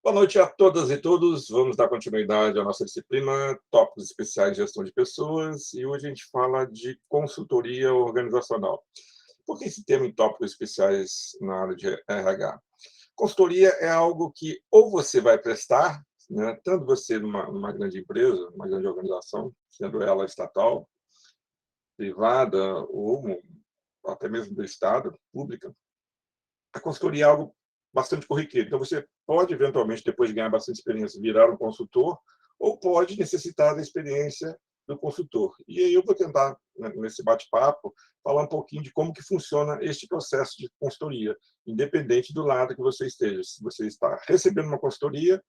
Boa noite a todas e todos. Vamos dar continuidade à nossa disciplina Tópicos Especiais de Gestão de Pessoas e hoje a gente fala de consultoria organizacional. Por que esse tema em tópicos especiais na área de RH? Consultoria é algo que ou você vai prestar, né, tanto você numa grande empresa, numa grande organização, sendo ela estatal, privada ou até mesmo do Estado, pública, a consultoria é algo bastante corriqueiro. Então, você pode, eventualmente, depois de ganhar bastante experiência, virar um consultor, ou pode necessitar da experiência do consultor. E aí eu vou tentar, nesse bate-papo, falar um pouquinho de como que funciona este processo de consultoria, independente do lado que você esteja. Se você está recebendo uma consultoria,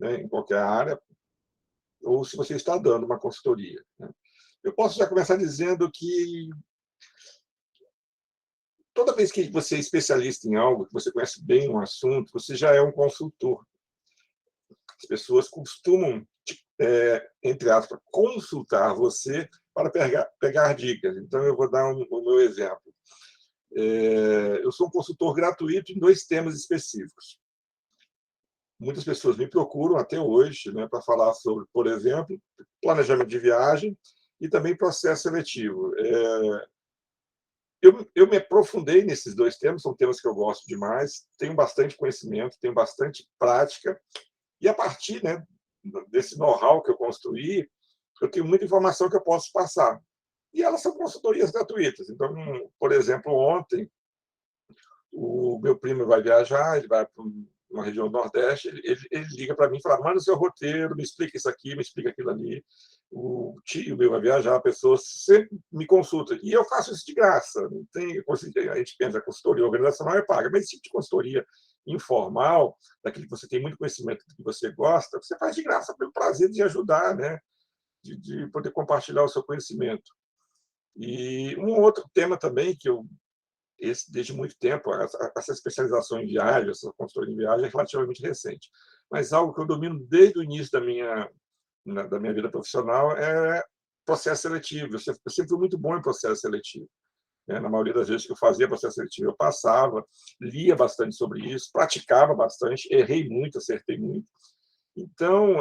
né, em qualquer área, ou se você está dando uma consultoria, né. Eu posso já começar dizendo que toda vez que você é especialista em algo, que você conhece bem um assunto, você já é um consultor. As pessoas costumam, entre aspas, consultar você para pegar dicas. Então, eu vou dar o meu exemplo. Eu sou um consultor gratuito em dois temas específicos. Muitas pessoas me procuram até hoje, né, para falar sobre, por exemplo, planejamento de viagem e também processo seletivo. Eu me aprofundei nesses dois temas, são temas que eu gosto demais, tenho bastante conhecimento, tenho bastante prática, e a partir, né, desse know-how que eu construí, eu tenho muita informação que eu posso passar. E elas são consultorias gratuitas. Então, por exemplo, ontem, o meu primo vai viajar, ele vai para uma região do Nordeste, ele liga para mim e fala: manda o seu roteiro, me explica isso aqui, me explica aquilo ali. O tio meu vai viajar, a pessoa sempre me consulta. E eu faço isso de graça. Não tem, a gente pensa que a consultoria organizacional é paga, mas esse tipo de consultoria informal, daquele que você tem muito conhecimento do que você gosta, você faz de graça pelo prazer de ajudar, né? De poder compartilhar o seu conhecimento. E um outro tema também que eu desde muito tempo, essa especialização em viagem, essa consultoria em viagem é relativamente recente. Mas algo que eu domino desde o início da minha vida profissional é processo seletivo. Eu sempre fui muito bom em processo seletivo, né? Na maioria das vezes que eu fazia processo seletivo, eu passava, lia bastante sobre isso, praticava bastante, errei muito, acertei muito. Então,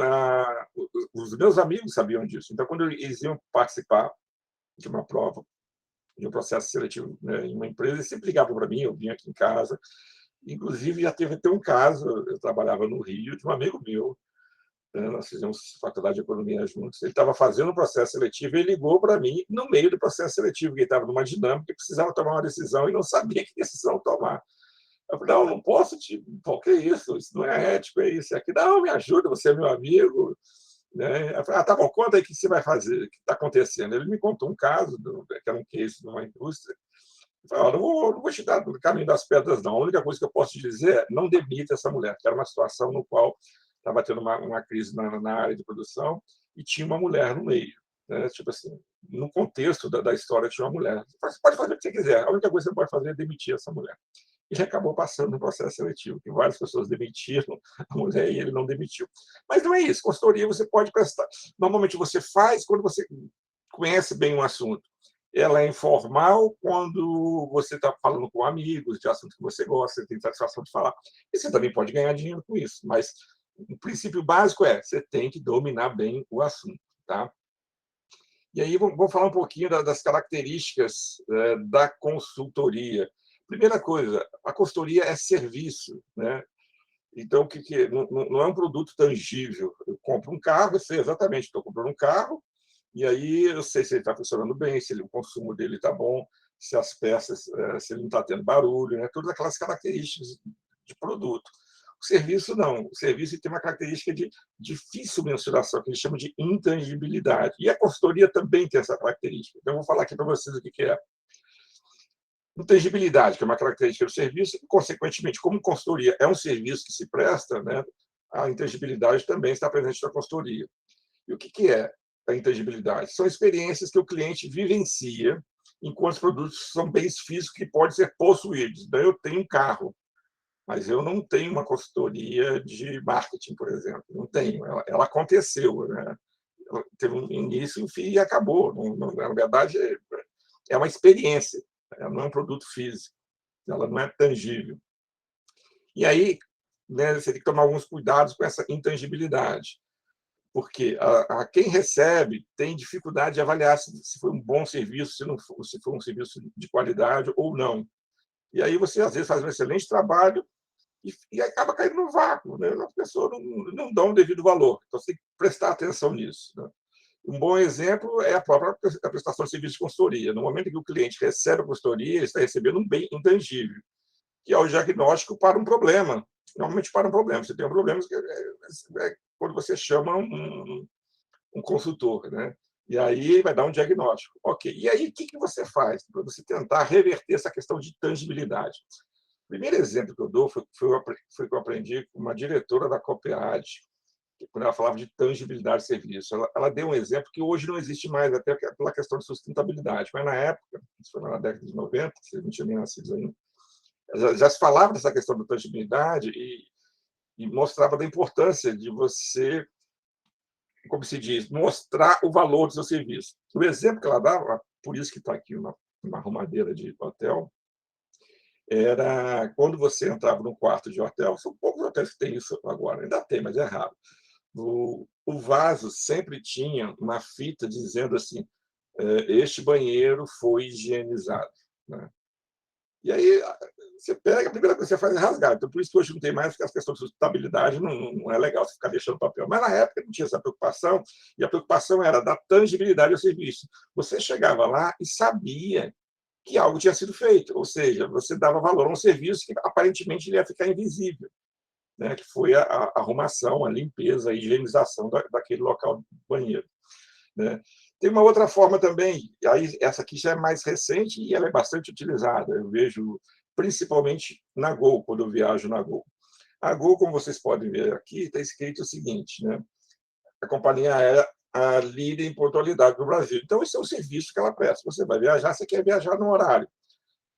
os meus amigos sabiam disso. Então, quando eles iam participar de uma prova, de um processo seletivo, né, em uma empresa, eles sempre ligavam para mim, eu vinha aqui em casa. Inclusive, já teve até um caso, eu trabalhava no Rio, de um amigo meu, né, nós fizemos faculdade de economia juntos, ele estava fazendo um processo seletivo e ligou para mim no meio do processo seletivo, que ele estava numa dinâmica e precisava tomar uma decisão e não sabia que decisão tomar. Eu falei: não, não posso pô, que isso não é ético, é isso, é aquilo. Não, me ajuda, você é meu amigo, né? Eu falei: tá bom, conta aí o que você vai fazer, o que está acontecendo. Ele me contou um caso, que era um case de uma indústria. Eu falei: não vou te dar o caminho das pedras, não. A única coisa que eu posso te dizer é: não demita essa mulher, que era uma situação no qual estava tendo uma crise na área de produção e tinha uma mulher no meio. Né? Tipo assim, no contexto da história, tinha uma mulher. Você pode fazer o que você quiser, a única coisa que você pode fazer é demitir essa mulher. Ele acabou passando no processo seletivo, que várias pessoas demitiram a mulher e ele não demitiu. Mas não é isso. Consultoria você pode prestar. Normalmente você faz quando você conhece bem um assunto. Ela é informal quando você está falando com amigos de assuntos que você gosta, você tem satisfação de falar. E você também pode ganhar dinheiro com isso. Mas o princípio básico é: você tem que dominar bem o assunto. Tá? E aí vamos falar um pouquinho das características da consultoria. Primeira coisa, a consultoria é serviço, né? Então, não é um produto tangível. Eu compro um carro, eu sei exatamente, estou comprando um carro, e aí eu sei se ele está funcionando bem, se o consumo dele está bom, se as peças, se ele não está tendo barulho, né? Todas aquelas características de produto. O serviço não. O serviço tem uma característica de difícil mensuração, que eles chamam de intangibilidade. E a consultoria também tem essa característica. Então, eu vou falar aqui para vocês o que é. Intangibilidade, que é uma característica do serviço, e, consequentemente, como consultoria é um serviço que se presta, né, a intangibilidade também está presente na consultoria. E o que é a intangibilidade? São experiências que o cliente vivencia enquanto os produtos são bens físicos que podem ser possuídos. Então, eu tenho um carro, mas eu não tenho uma consultoria de marketing, por exemplo. Não tenho. Ela aconteceu, né? Ela teve um início, um fim e acabou. Na verdade, é uma experiência. Ela não é um produto físico. Ela não é tangível. E aí, né, você tem que tomar alguns cuidados com essa intangibilidade, porque quem recebe tem dificuldade de avaliar se foi um bom serviço, se foi um serviço de qualidade ou não. E aí você, às vezes, faz um excelente trabalho e acaba caindo no vácuo, né? As pessoas não dão o devido valor. Então, você tem que prestar atenção nisso, né? Um bom exemplo é a própria prestação de serviço de consultoria. No momento em que o cliente recebe a consultoria, ele está recebendo um bem intangível, que é o diagnóstico para um problema. Normalmente para um problema. Você tem um problema quando você chama um consultor, né? E aí vai dar um diagnóstico. Ok. E aí, o que você faz para você tentar reverter essa questão de tangibilidade? O primeiro exemplo que eu dou foi que eu aprendi com uma diretora da Copead, quando ela falava de tangibilidade de serviço. Ela deu um exemplo que hoje não existe mais, até pela questão de sustentabilidade. Mas, na época, isso foi na década de 90, vocês não tinham nem nascido ainda, já se falava dessa questão da tangibilidade e mostrava da importância de você, como se diz, mostrar o valor do seu serviço. O exemplo que ela dava, por isso que está aqui uma arrumadeira de hotel, era quando você entrava num quarto de hotel, são poucos hotéis que têm isso agora, ainda tem, mas é raro. O vaso sempre tinha uma fita dizendo assim: este banheiro foi higienizado, né? E aí você pega, a primeira coisa que você faz é rasgar. Então, por isso que hoje não tem mais, porque as questões de sustentabilidade não é legal você ficar deixando papel. Mas na época não tinha essa preocupação, e a preocupação era da tangibilidade do serviço. Você chegava lá e sabia que algo tinha sido feito, ou seja, você dava valor a um serviço que aparentemente ele ia ficar invisível, né? Que foi a arrumação, a limpeza, a higienização daquele local do banheiro, né? Tem uma outra forma também, aí essa aqui já é mais recente e ela é bastante utilizada. Eu vejo principalmente na Gol, quando eu viajo na Gol. A Gol, como vocês podem ver aqui, está escrito o seguinte, né? A companhia aérea a líder em pontualidade no Brasil. Então, esse é o serviço que ela presta. Você vai viajar, você quer viajar no horário.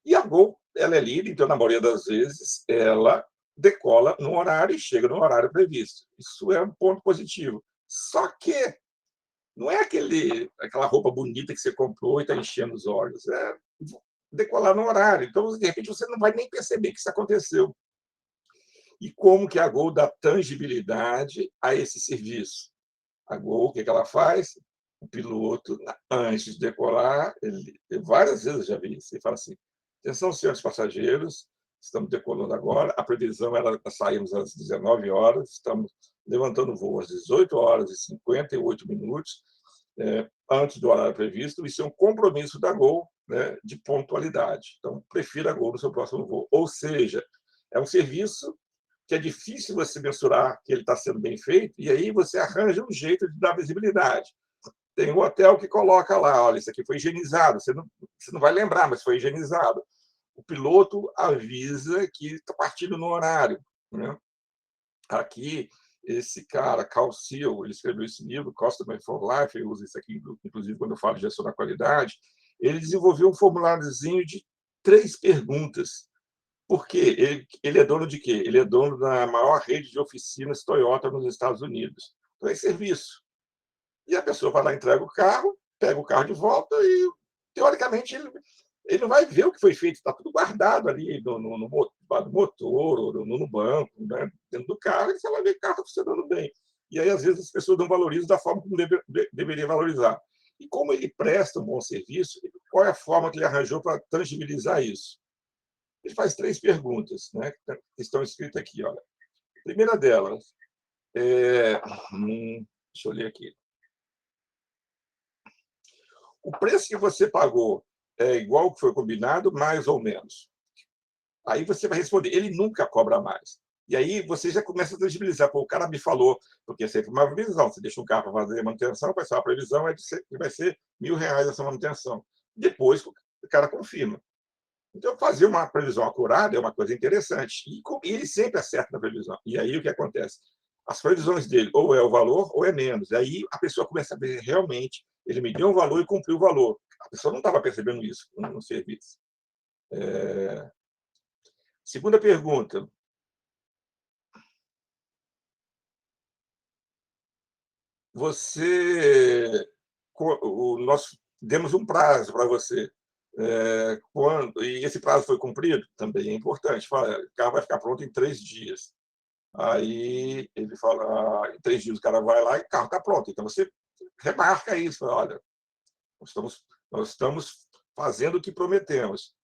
E a Gol, ela é líder, então, na maioria das vezes, ela decola no horário e chega no horário previsto. Isso é um ponto positivo. Só que não é aquela roupa bonita que você comprou e está enchendo os olhos. É decolar no horário. Então, de repente, você não vai nem perceber que isso aconteceu. E como que a Gol dá tangibilidade a esse serviço? A Gol, o que ela faz? O piloto, antes de decolar, várias vezes eu já vi isso, ele fala assim: atenção, senhores passageiros, estamos decolando agora, a previsão era sairmos às 19 horas, estamos levantando o voo às 18 horas e 58 minutos, antes do horário previsto. Isso é um compromisso da Gol, né, de pontualidade. Então, prefira a Gol no seu próximo voo. Ou seja, é um serviço que é difícil você mensurar que ele está sendo bem feito, e aí você arranja um jeito de dar visibilidade. Tem um hotel que coloca lá: olha, isso aqui foi higienizado. Você não vai lembrar, mas foi higienizado. O piloto avisa que está partindo no horário, né? Aqui, esse cara, Cal Seal, ele escreveu esse livro, Customer for Life, eu uso isso aqui, inclusive, quando eu falo de gestão da qualidade. Ele desenvolveu um formuláriozinho de 3 perguntas. Por quê? Ele é dono de quê? Ele é dono da maior rede de oficinas Toyota nos Estados Unidos. Então, é serviço. E a pessoa vai lá, entrega o carro, pega o carro de volta e, teoricamente, ele não vai ver o que foi feito, está tudo guardado ali no motor, ou no banco, né, dentro do carro, e você vai ver que o carro está funcionando bem. E aí, às vezes, as pessoas não valorizam da forma como deveria valorizar. E como ele presta um bom serviço, qual é a forma que ele arranjou para tangibilizar isso? Ele faz 3 perguntas, né, que estão escritas aqui. Olha. A primeira delas, deixa eu ler aqui. O preço que você pagou é igual ao que foi combinado, mais ou menos? Aí você vai responder: ele nunca cobra mais. E aí você já começa a tangibilizar: pô, o cara me falou, porque é sempre uma previsão, você deixa um carro para fazer manutenção, vai ser uma previsão que vai ser R$ 1.000 essa manutenção. Depois o cara confirma. Então, fazer uma previsão acurada é uma coisa interessante. E ele sempre acerta na previsão. E aí o que acontece? As previsões dele ou é o valor ou é menos. E aí a pessoa começa a ver: realmente, ele me deu um valor e cumpriu o valor. A pessoa não estava percebendo isso no serviço. Segunda pergunta: nós demos um prazo para você. E esse prazo foi cumprido? Também é importante. Fala: o carro vai ficar pronto em 3 dias. Aí ele fala, em 3 dias o cara vai lá e o carro está pronto. Então você remarca isso, fala, olha, nós estamos fazendo o que prometemos.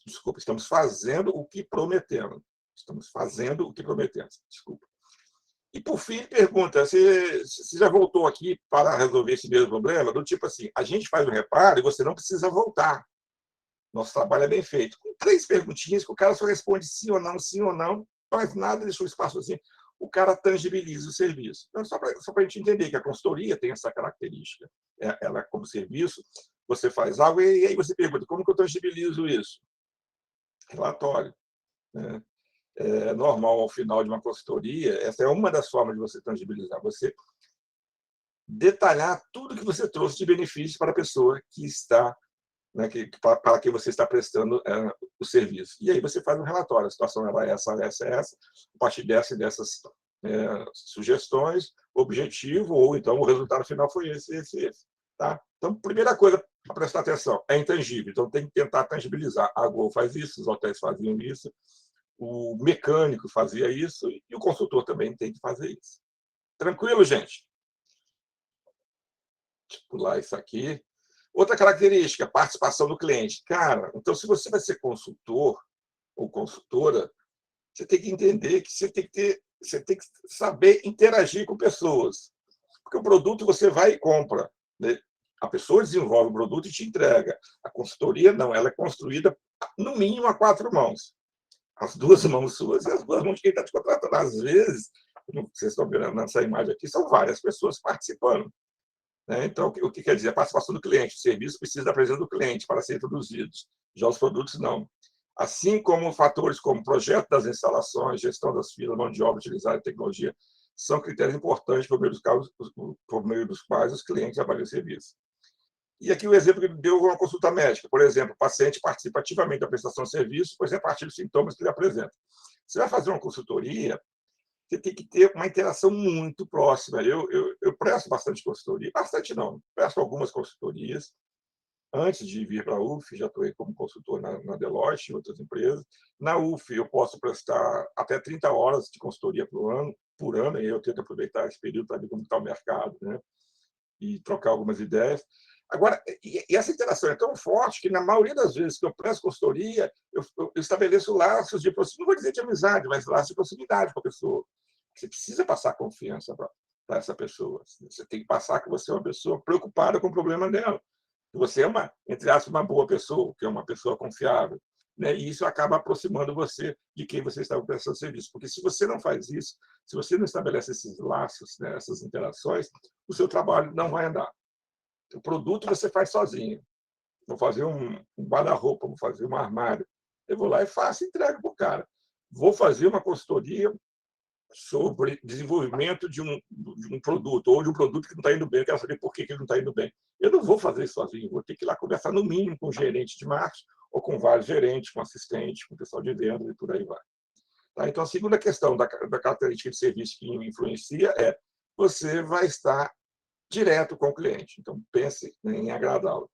Desculpa, estamos fazendo o que prometemos. Estamos fazendo o que prometemos. Desculpa. E, por fim, pergunta, você já voltou aqui para resolver esse mesmo problema? Do tipo assim, a gente faz o reparo e você não precisa voltar. Nosso trabalho é bem feito. Com 3 perguntinhas que o cara só responde sim ou não, não faz nada, deixa o espaço assim, o cara tangibiliza o serviço. Então, só para a gente entender que a consultoria tem essa característica. Ela, como serviço, você faz algo e aí você pergunta, como que eu tangibilizo isso? Relatório. Né? É normal, ao final de uma consultoria, essa é uma das formas de você tangibilizar, você detalhar tudo que você trouxe de benefício para a pessoa que está, né, para que você está prestando o serviço. E aí você faz um relatório, a situação era essa, a partir dessa e dessas sugestões, objetivo, ou então o resultado final foi esse. Tá? Então, primeira coisa para prestar atenção, é intangível, então tem que tentar tangibilizar. A Gol faz isso, os hotéis faziam isso, o mecânico fazia isso e o consultor também tem que fazer isso. Tranquilo, gente? Deixa eu pular isso aqui. Outra característica, participação do cliente. Cara, então, se você vai ser consultor ou consultora, você tem que entender que você tem que saber interagir com pessoas. Porque o produto você vai e compra. Né? A pessoa desenvolve o produto e te entrega. A consultoria, não, ela é construída, no mínimo, a 4 mãos. As 2 mãos suas e as 2 mãos de quem está te contratando. Às vezes, como vocês estão vendo nessa imagem aqui, são várias pessoas participando. Né? Então, o que quer dizer? A participação do cliente. O serviço precisa da presença do cliente para ser introduzidos. Já os produtos, não. Assim como fatores como projeto das instalações, gestão das filas, mão de obra utilizada e tecnologia, são critérios importantes por meio dos quais os clientes avaliam o serviço. E aqui o exemplo que ele deu uma consulta médica. Por exemplo, o paciente participa ativamente da prestação de serviço, pois é a partir dos sintomas que ele apresenta. Você vai fazer uma consultoria, você tem que ter uma interação muito próxima. Eu presto bastante consultoria, bastante não, presto algumas consultorias. Antes de vir para a UF, já estou aí como consultor na Deloitte e outras empresas. Na UF, eu posso prestar até 30 horas de consultoria por ano, e eu tento aproveitar esse período para ver como está o mercado, né? E trocar algumas ideias. Agora, e essa interação é tão forte que, na maioria das vezes que eu presto consultoria, eu estabeleço laços de proximidade, não vou dizer de amizade, mas laços de proximidade com a pessoa. Você precisa passar confiança para essa pessoa. Você tem que passar que você é uma pessoa preocupada com o problema dela. Que você é entre aspas, uma boa pessoa, que é uma pessoa confiável. Né? E isso acaba aproximando você de quem você está prestando serviço. Porque se você não faz isso, se você não estabelece esses laços, né, essas interações, o seu trabalho não vai andar. O produto você faz sozinho. Vou fazer um guarda-roupa, vou fazer um armário. Eu vou lá e faço e entrego para o cara. Vou fazer uma consultoria sobre desenvolvimento de um produto, ou de um produto que não está indo bem, eu quero saber por que ele não está indo bem. Eu não vou fazer isso sozinho, vou ter que ir lá conversar, no mínimo, com o gerente de marketing, ou com vários gerentes, com assistente, com o pessoal de vendas e por aí vai. Tá? Então, a segunda questão da característica de serviço que influencia é você vai estar direto com o cliente. Então, pense em agradá-lo.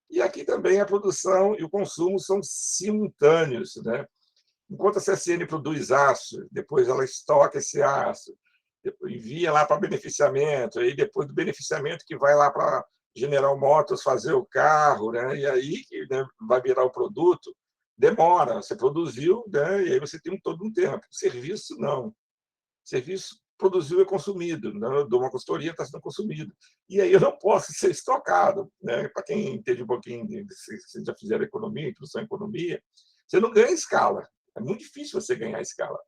E aqui também a produção e o consumo são simultâneos. Né? Enquanto a CSN produz aço, depois ela estoca esse aço, envia lá para beneficiamento, aí depois do beneficiamento que vai lá para General Motors fazer o carro, né? E aí né, vai virar o produto, demora, você produziu, né? E aí você tem todo um tempo. Serviço, não. Serviço produziu é consumido, né? Eu dou uma consultoria, está sendo consumido. E aí eu não posso ser estocado. Né? Para quem entende um pouquinho, se já fizeram economia, introdução em economia, você não ganha escala. É muito difícil você ganhar escala.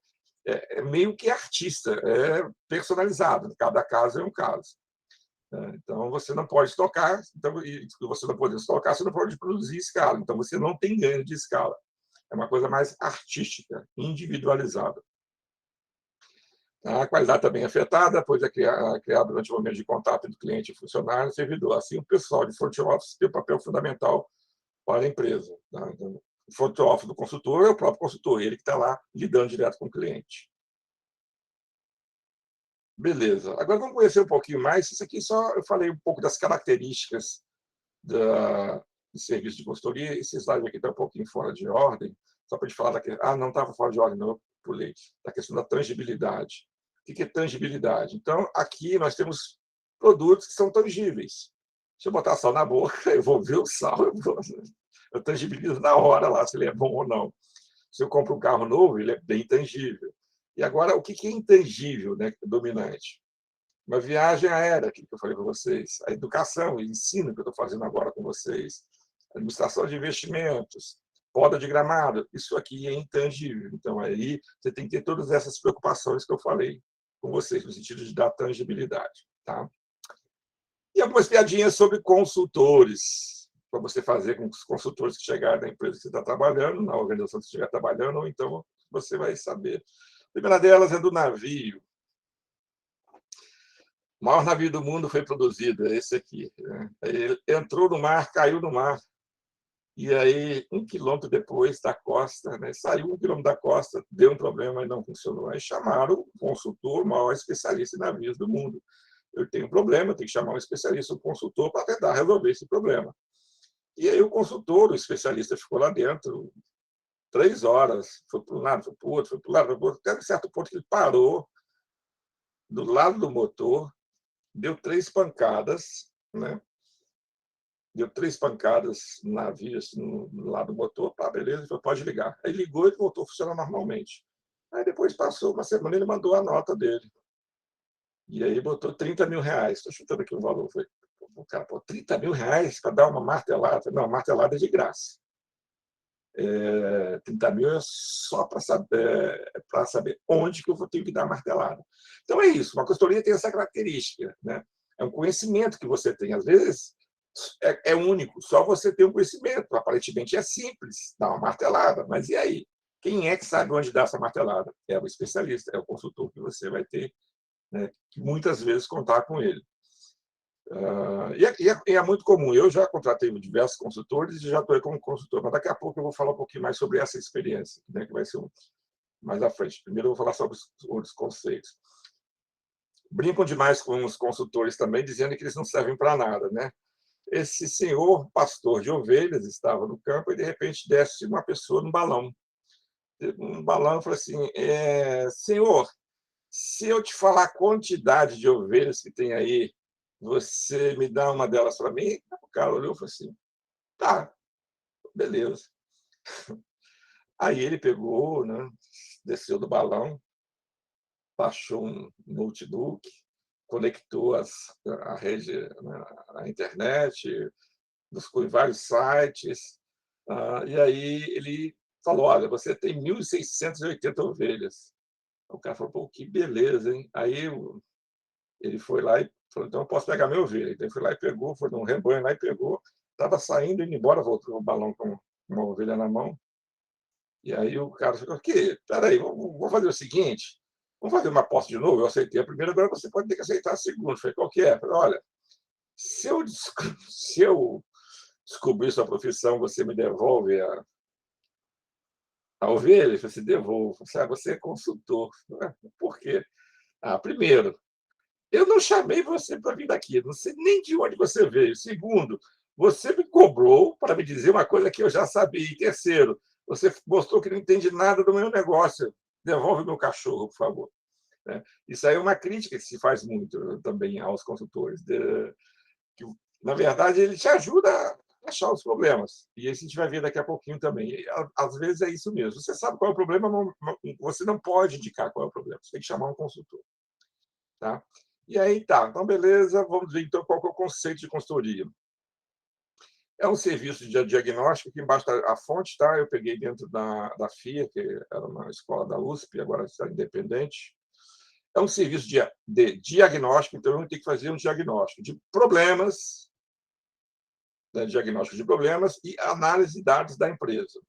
É meio que artista, é personalizado. Cada caso é um caso. Então, você não pode estocar. Então, você não pode estocar, você não pode produzir escala. Então, você não tem ganho de escala. É uma coisa mais artística, individualizada. A qualidade também é afetada, pois é criada durante o momento de contato entre cliente e funcionário e servidor. Assim, o pessoal de front office tem um papel fundamental para a empresa. Tá? Então, o front office do consultor é o próprio consultor, ele que está lá lidando direto com o cliente. Beleza. Agora vamos conhecer um pouquinho mais. Isso aqui só eu falei um pouco das características do serviço de consultoria. Esse slide aqui está um pouquinho fora de ordem, só para te falar daqui. Ah, não estava fora de ordem, não. pulei, da questão da tangibilidade. O que é tangibilidade? Então, aqui nós temos produtos que são tangíveis. Se eu botar sal na boca, eu vou ver o sal, eu tangibilizo na hora lá se ele é bom ou não. Se eu compro um carro novo, ele é bem tangível. E agora, o que é intangível, né, dominante? Uma viagem aérea, que eu falei para vocês, a educação, o ensino que eu estou fazendo agora com vocês, a administração de investimentos, poda de gramado, isso aqui é intangível. Então, aí você tem que ter todas essas preocupações que eu falei com vocês, no sentido de dar tangibilidade. Tá? E algumas piadinhas sobre consultores, para você fazer com os consultores que chegarem na empresa que você está trabalhando, na organização que você estiver trabalhando, ou então você vai saber. A primeira delas é do navio. O maior navio do mundo foi produzido, é esse aqui. Né? Ele entrou no mar, caiu no mar, e aí, 1 quilômetro depois da costa, né? Saiu 1 quilômetro da costa, deu um problema e não funcionou. Aí chamaram o consultor, o maior especialista em navios do mundo. Eu tenho um problema, eu tenho que chamar um especialista, um consultor, para tentar resolver esse problema. E aí o consultor, o especialista, ficou lá dentro 3 horas, foi para um lado, foi para o outro, foi para o lado, foi para o outro, até um certo ponto que ele parou do lado do motor, deu 3 pancadas, né? Deu 3 pancadas no navio, assim, no lado do motor, pá, beleza, ele falou, pode ligar. Aí ligou e voltou a funcionar normalmente. Aí depois passou uma semana, ele mandou a nota dele. E aí botou R$ 30.000. Estou chutando aqui um valor. Foi, o cara, pô, R$ 30.000 para dar uma martelada? Não, martelada é de graça. 30 mil é só para saber onde que eu vou ter que dar a martelada. Então é isso, uma consultoria tem essa característica, né? É um conhecimento que você tem. Às vezes é único, só você tem um conhecimento. Aparentemente é simples, dar uma martelada, mas e aí? Quem é que sabe onde dar essa martelada? É o especialista, é o consultor que você vai ter, né, que muitas vezes contar com ele. E é muito comum. Eu já contratei diversos consultores e já estou aí como consultor, mas daqui a pouco eu vou falar um pouquinho mais sobre essa experiência, né, que vai ser mais à frente. Primeiro eu vou falar sobre os conceitos. Brincam demais com os consultores também, dizendo que eles não servem para nada, né? Esse senhor pastor de ovelhas estava no campo e de repente desce uma pessoa num balão. Um balão, falou assim: senhor, se eu te falar a quantidade de ovelhas que tem aí, você me dá uma delas para mim? O cara olhou e falou assim: tá, beleza. Aí ele pegou, né, desceu do balão, baixou um notebook, conectou a rede, né, a internet, buscou em vários sites, e aí ele falou: olha, você tem 1.680 ovelhas. O cara falou: pô, que beleza, hein? Aí ele foi lá e falou: então eu posso pegar minha ovelha. Então ele foi lá e pegou, foi num rebanho lá e pegou, estava saindo, indo embora, voltou o balão com uma ovelha na mão. E aí o cara falou: aqui, peraí, vamos fazer o seguinte, vamos fazer uma aposta de novo? Eu aceitei a primeira, agora você pode ter que aceitar a segunda. Eu falei: qual que é? Eu falei: olha, se eu descobrir sua profissão, você me devolve a ovelha? Ele falou assim: devolvo. Eu falei: você é consultor. Por quê? Primeiro, eu não chamei você para vir daqui, não sei nem de onde você veio. Segundo, você me cobrou para me dizer uma coisa que eu já sabia. E terceiro, você mostrou que não entende nada do meu negócio. Devolve meu cachorro, por favor. Isso aí é uma crítica que se faz muito também aos consultores. Que, na verdade, ele te ajuda a achar os problemas. E isso a gente vai ver daqui a pouquinho também. E, às vezes é isso mesmo. Você sabe qual é o problema, você não pode indicar qual é o problema. Você tem que chamar um consultor. Tá? E aí, tá, então beleza, vamos ver então qual que é o conceito de consultoria. É um serviço de diagnóstico, que embaixo está a fonte, tá? Eu peguei dentro da FIA, que era uma escola da USP, agora está independente. É um serviço de diagnóstico, então eu tenho que fazer um diagnóstico de problemas, né, diagnóstico de problemas e análise de dados da empresa.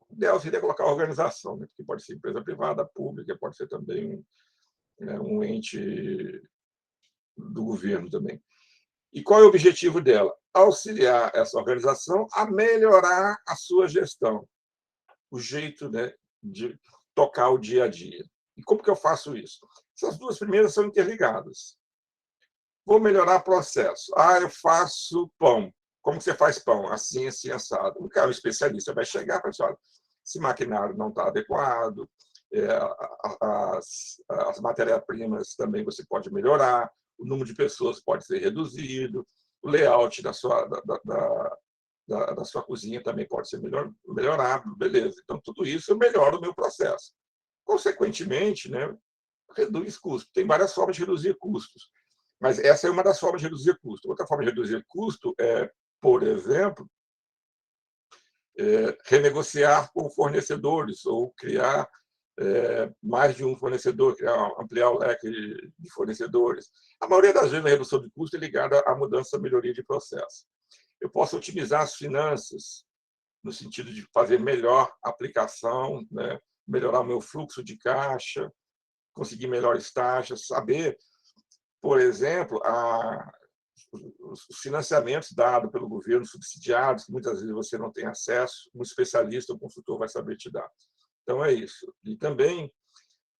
O ideal seria colocar a organização, né, que pode ser empresa privada, pública, pode ser também um ente do governo também. E qual é o objetivo dela? Auxiliar essa organização a melhorar a sua gestão, o jeito, né, de tocar o dia a dia. E como que eu faço isso? Essas duas primeiras são interligadas. Vou melhorar o processo. Eu faço pão. Como você faz pão? Assim, assim, assado. O cara, o especialista, vai chegar e falar assim: olha, esse maquinário não está adequado, as matérias-primas também você pode melhorar, o número de pessoas pode ser reduzido, o layout da sua cozinha também pode ser melhorado, beleza. Então, tudo isso melhora o meu processo. Consequentemente, né, reduz custo. Tem várias formas de reduzir custos, mas essa é uma das formas de reduzir custo. Outra forma de reduzir custo é, por exemplo, renegociar com fornecedores ou criar mais de um fornecedor, ampliar o leque de fornecedores. A maioria das vezes, a redução de custo é ligada à mudança, à melhoria de processo. Eu posso otimizar as finanças, no sentido de fazer melhor aplicação, né? Melhorar o meu fluxo de caixa, conseguir melhores taxas, saber, por exemplo, os financiamentos dados pelo governo, subsidiados, que muitas vezes você não tem acesso, um especialista, um consultor vai saber te dar. Então, é isso. E também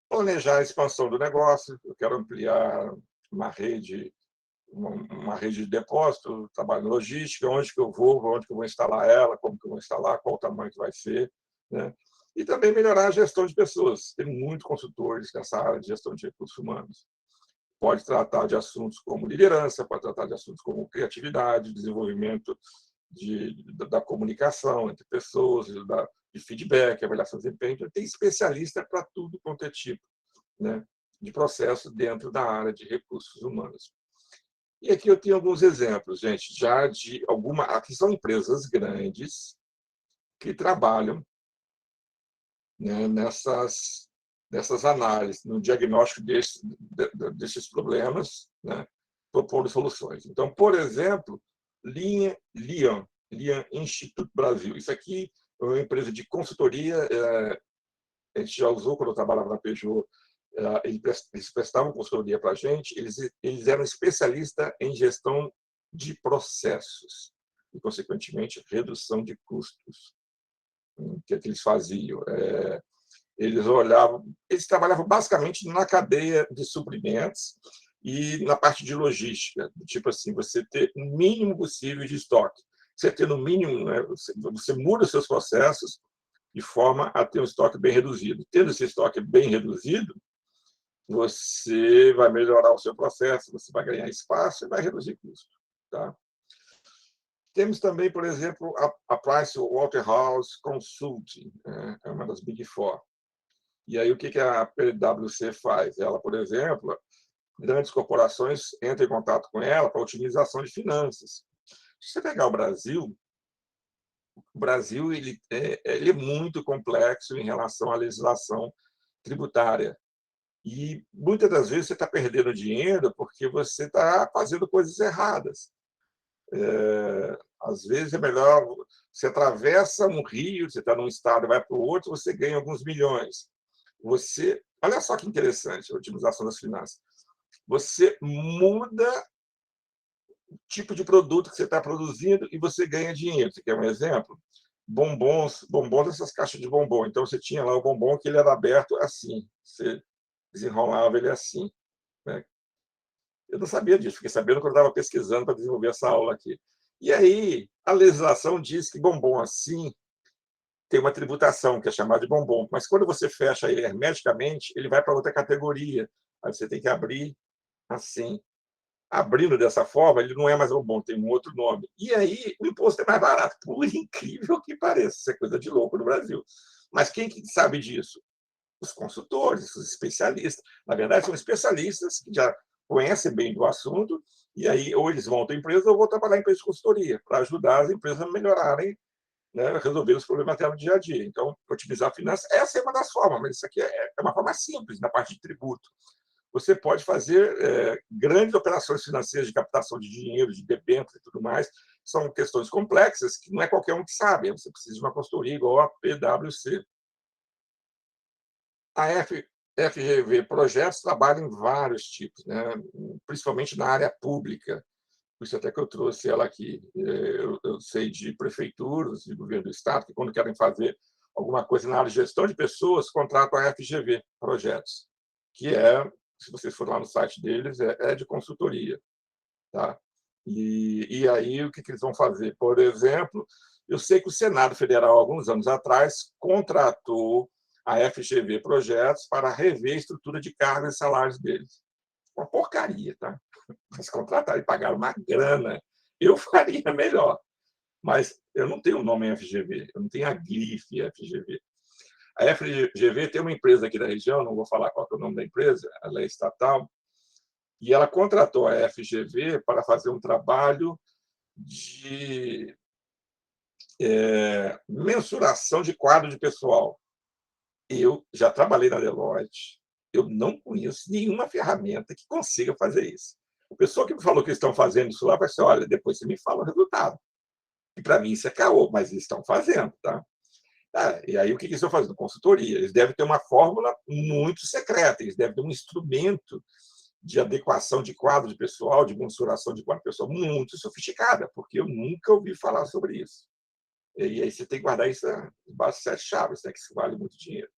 planejar a expansão do negócio. Eu quero ampliar uma rede de depósito, trabalho em logística, onde que eu vou instalar ela, como que eu vou instalar, qual o tamanho que vai ser, né? E também melhorar a gestão de pessoas. Tem muitos consultores nessa área de gestão de recursos humanos. Pode tratar de assuntos como liderança, pode tratar de assuntos como criatividade, desenvolvimento da comunicação entre pessoas, de feedback, avaliação de desempenho. Tem especialista para tudo quanto é tipo, né, de processo dentro da área de recursos humanos. E aqui eu tenho alguns exemplos, gente, já de alguma. Aqui são empresas grandes que trabalham, né, nessas análises, no diagnóstico desses problemas, né, propondo soluções. Então, por exemplo, Lian Instituto Brasil. Isso aqui é uma empresa de consultoria, a gente já usou quando eu trabalhava na Peugeot, eles prestavam consultoria para a gente, eles eram especialistas em gestão de processos e, consequentemente, redução de custos. O que é que eles faziam? Eles trabalhavam basicamente na cadeia de suprimentos e na parte de logística, tipo assim, você ter o mínimo possível de estoque. Você ter no mínimo, né, você muda os seus processos de forma a ter um estoque bem reduzido. Tendo esse estoque bem reduzido, você vai melhorar o seu processo, você vai ganhar espaço e vai reduzir custo. Tá? Temos também, por exemplo, a Pricewaterhouse Consulting, é uma das Big Four. E aí, o que a PwC faz? Ela, por exemplo, grandes corporações entram em contato com ela para otimização de finanças. Se você pegar o Brasil ele é muito complexo em relação à legislação tributária. E muitas das vezes você está perdendo dinheiro porque você está fazendo coisas erradas. Às vezes é melhor, você atravessa um rio, você está num estado, vai para o outro, você ganha alguns milhões. Olha só que interessante a otimização das finanças. Você muda o tipo de produto que você está produzindo e você ganha dinheiro. Você quer um exemplo? Bombons, essas caixas de bombom. Então, você tinha lá o bombom que ele era aberto assim. Você desenrolava ele assim, né? Eu não sabia disso, fiquei sabendo quando eu estava pesquisando para desenvolver essa aula aqui. E aí, a legislação diz que bombom assim tem uma tributação, que é chamada de bombom, mas quando você fecha ele hermeticamente, ele vai para outra categoria. Aí você tem que abrir assim. Abrindo dessa forma, ele não é mais bombom, tem um outro nome. E aí, o imposto é mais barato, por incrível que pareça. Isso é coisa de louco no Brasil. Mas quem que sabe disso? Os consultores, os especialistas. Na verdade, são especialistas que já conhecem bem do assunto, e aí ou eles vão à empresa ou vão trabalhar em empresa de consultoria, para ajudar as empresas a melhorarem, né, resolver os problemas dela do dia a dia. Então, otimizar a finança, essa é uma das formas, mas isso aqui é uma forma simples, na parte de tributo. Você pode fazer grandes operações financeiras de captação de dinheiro, de debêntures e tudo mais. São questões complexas que não é qualquer um que sabe. Você precisa de uma consultoria igual a PwC. A FGV Projetos trabalha em vários tipos, né? Principalmente na área pública. Por isso até que eu trouxe ela aqui. Eu sei de prefeituras, de governo do Estado, que quando querem fazer alguma coisa na área de gestão de pessoas, contratam a FGV Projetos, que se vocês forem lá no site deles, é de consultoria. Tá? E aí, o que eles vão fazer? Por exemplo, eu sei que o Senado Federal, alguns anos atrás, contratou a FGV Projetos para rever a estrutura de cargos e salários deles. Uma porcaria, tá? Eles contrataram e pagaram uma grana. Eu faria melhor, mas eu não tenho o nome FGV, eu não tenho a grife FGV. A FGV tem uma empresa aqui da região, não vou falar qual é o nome da empresa, ela é estatal, e ela contratou a FGV para fazer um trabalho de mensuração de quadro de pessoal. Eu já trabalhei na Deloitte, eu não conheço nenhuma ferramenta que consiga fazer isso. A pessoa que me falou que estão fazendo isso lá vai ser, olha, depois você me fala o resultado. E para mim isso é caô, mas eles estão fazendo, tá? E aí o que eles estão fazendo? Consultoria. Eles devem ter uma fórmula muito secreta, eles devem ter um instrumento de adequação de quadro de pessoal, de mensuração de quadro de pessoal muito sofisticada, porque eu nunca ouvi falar sobre isso. E aí você tem que guardar isso debaixo de 7 chaves, né, que isso vale muito dinheiro.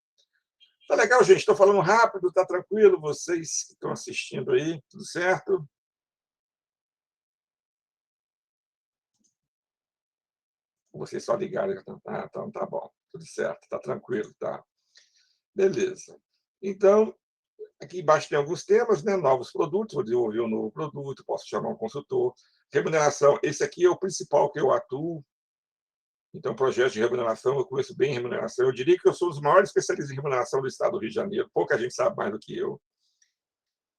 Tá legal, gente? Estou falando rápido, tá tranquilo? Vocês que estão assistindo aí, tudo certo? Vocês só ligaram, então tá bom, tudo certo, tá tranquilo, tá? Beleza. Então, aqui embaixo tem alguns temas, né? Novos produtos, vou desenvolver um novo produto, posso chamar um consultor. Remuneração, esse aqui é o principal que eu atuo. Então, projetos de remuneração, eu conheço bem remuneração. Eu diria que eu sou um dos maiores especialistas em remuneração do estado do Rio de Janeiro. Pouca gente sabe mais do que eu.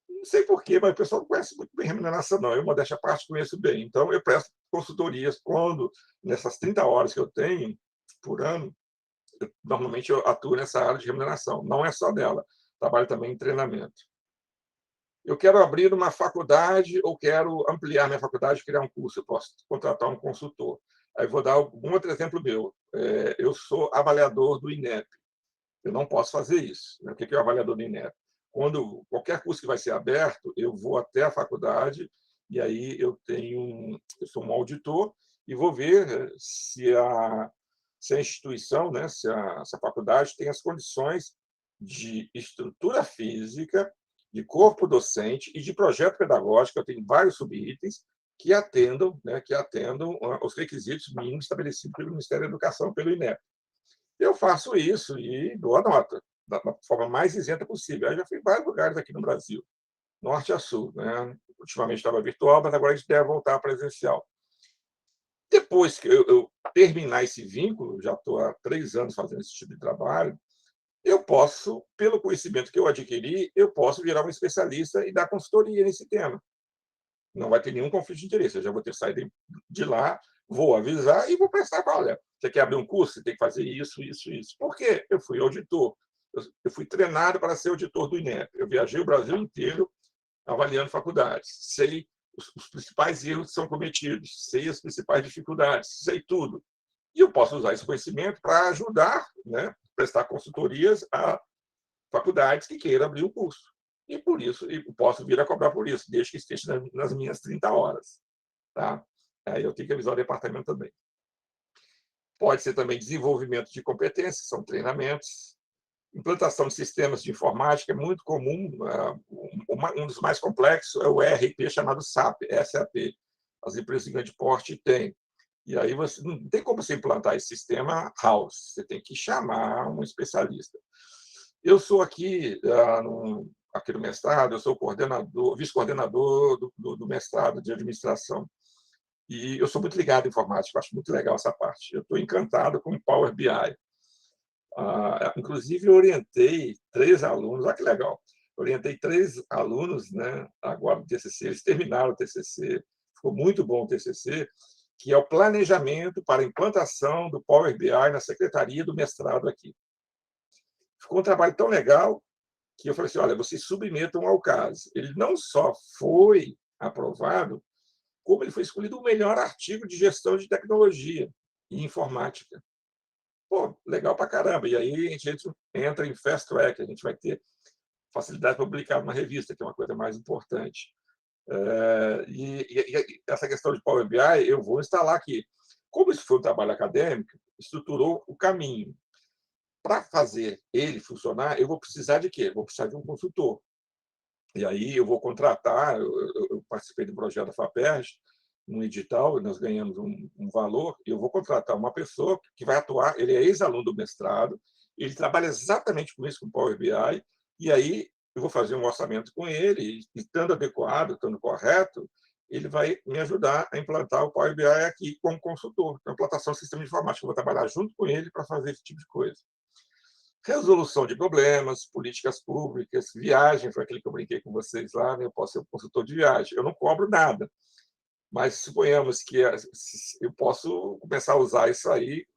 Não sei porquê, mas o pessoal não conhece muito bem remuneração, não. Eu, modéstia à parte, conheço bem. Então, eu presto consultorias quando, nessas 30 horas que eu tenho por ano, normalmente eu atuo nessa área de remuneração. Não é só dela, trabalho também em treinamento. Eu quero abrir uma faculdade ou quero ampliar minha faculdade, criar um curso, eu posso contratar um consultor. Aí vou dar um outro exemplo meu. Eu sou avaliador do INEP. Eu não posso fazer isso. O que é o avaliador do INEP? Quando qualquer curso que vai ser aberto, eu vou até a faculdade e aí eu sou um auditor e vou ver se a instituição, né, se a faculdade tem as condições de estrutura física, de corpo docente e de projeto pedagógico. Eu tenho vários subitens que atendam, né, os requisitos mínimos estabelecidos pelo Ministério da Educação, pelo INEP. Eu faço isso e dou a nota da forma mais isenta possível. Eu já fui em vários lugares aqui no Brasil, norte a sul, né? Ultimamente estava virtual, mas agora a gente deve voltar presencial. Depois que eu terminar esse vínculo, já estou há 3 anos fazendo esse tipo de trabalho, eu posso, pelo conhecimento que eu adquiri, eu posso virar um especialista e dar consultoria nesse tema. Não vai ter nenhum conflito de interesse. Eu já vou ter saído de lá, vou avisar e vou prestar para, olha, você quer abrir um curso? Você tem que fazer isso, isso, isso. Por quê? Eu fui auditor. Eu fui treinado para ser auditor do INEP. Eu viajei o Brasil inteiro avaliando faculdades. Sei os principais erros que são cometidos, sei as principais dificuldades, sei tudo. E eu posso usar esse conhecimento para ajudar, né, prestar consultorias a faculdades que queiram abrir o curso. E por isso, eu posso vir a cobrar por isso, desde que esteja nas minhas 30 horas. Tá? Aí eu tenho que avisar o departamento também. Pode ser também desenvolvimento de competências, são treinamentos. Implantação de sistemas de informática é muito comum. Um dos mais complexos é o ERP, chamado SAP, SAP. As empresas de grande porte têm. E aí você não tem como você implantar esse sistema house, você tem que chamar um especialista. Eu sou aqui, aqui no mestrado, eu sou vice-coordenador do mestrado de administração. E eu sou muito ligado à informática, acho muito legal essa parte. Eu estou encantado com o Power BI. Inclusive, eu orientei 3 alunos, olha que legal. Orientei 3 alunos, né, agora do TCC, eles terminaram o TCC, ficou muito bom o TCC, que é o planejamento para a implantação do Power BI na secretaria do mestrado aqui. Ficou um trabalho tão legal que eu falei assim, olha, vocês submetam ao caso. Ele não só foi aprovado, como ele foi escolhido o melhor artigo de gestão de tecnologia e informática. Pô, legal pra caramba. E aí a gente entra em fast track, a gente vai ter facilidade para publicar numa revista, que é uma coisa mais importante. E essa questão de Power BI, eu vou instalar aqui. Como isso foi um trabalho acadêmico, estruturou o caminho. Para fazer ele funcionar, eu vou precisar de quê? Vou precisar de um consultor. E aí eu vou contratar, eu participei do projeto da FAPERJ, um edital, nós ganhamos um valor, e eu vou contratar uma pessoa que vai atuar, ele é ex-aluno do mestrado, Ele trabalha exatamente com isso, com o Power BI, e aí eu vou fazer um orçamento com ele, e estando adequado, estando correto, ele vai me ajudar a implantar o Power BI aqui como consultor, na implantação do sistema de informática. Eu vou trabalhar junto com ele para fazer esse tipo de coisa. Resolução de problemas, políticas públicas, viagem, foi aquele que eu brinquei com vocês lá, né? Eu posso ser um consultor de viagem, eu não cobro nada, mas suponhamos que eu posso começar a usar isso aí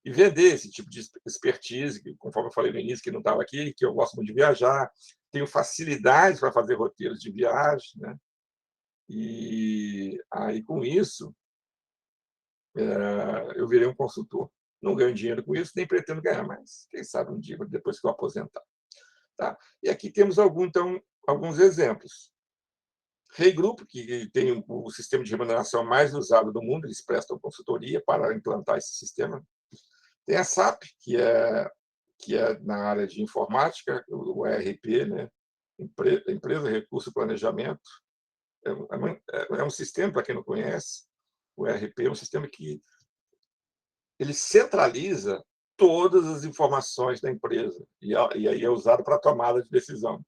e vender esse tipo de expertise, que, conforme eu falei no início, que não estava aqui, que eu gosto muito de viajar, tenho facilidade para fazer roteiros de viagem, né? E aí, com isso, eu virei um consultor. Não ganho dinheiro com isso, nem pretendo ganhar mais. Quem sabe um dia, depois que eu aposentar. Tá? E aqui temos então, alguns exemplos. Rei Group, que tem o sistema de remuneração mais usado do mundo, eles prestam consultoria para implantar esse sistema. Tem a SAP, que é na área de informática, o ERP, né? Empresa, Recurso e Planejamento. É um sistema, para quem não conhece, o ERP é um sistema que ele centraliza todas as informações da empresa, e aí é usado para a tomada de decisão.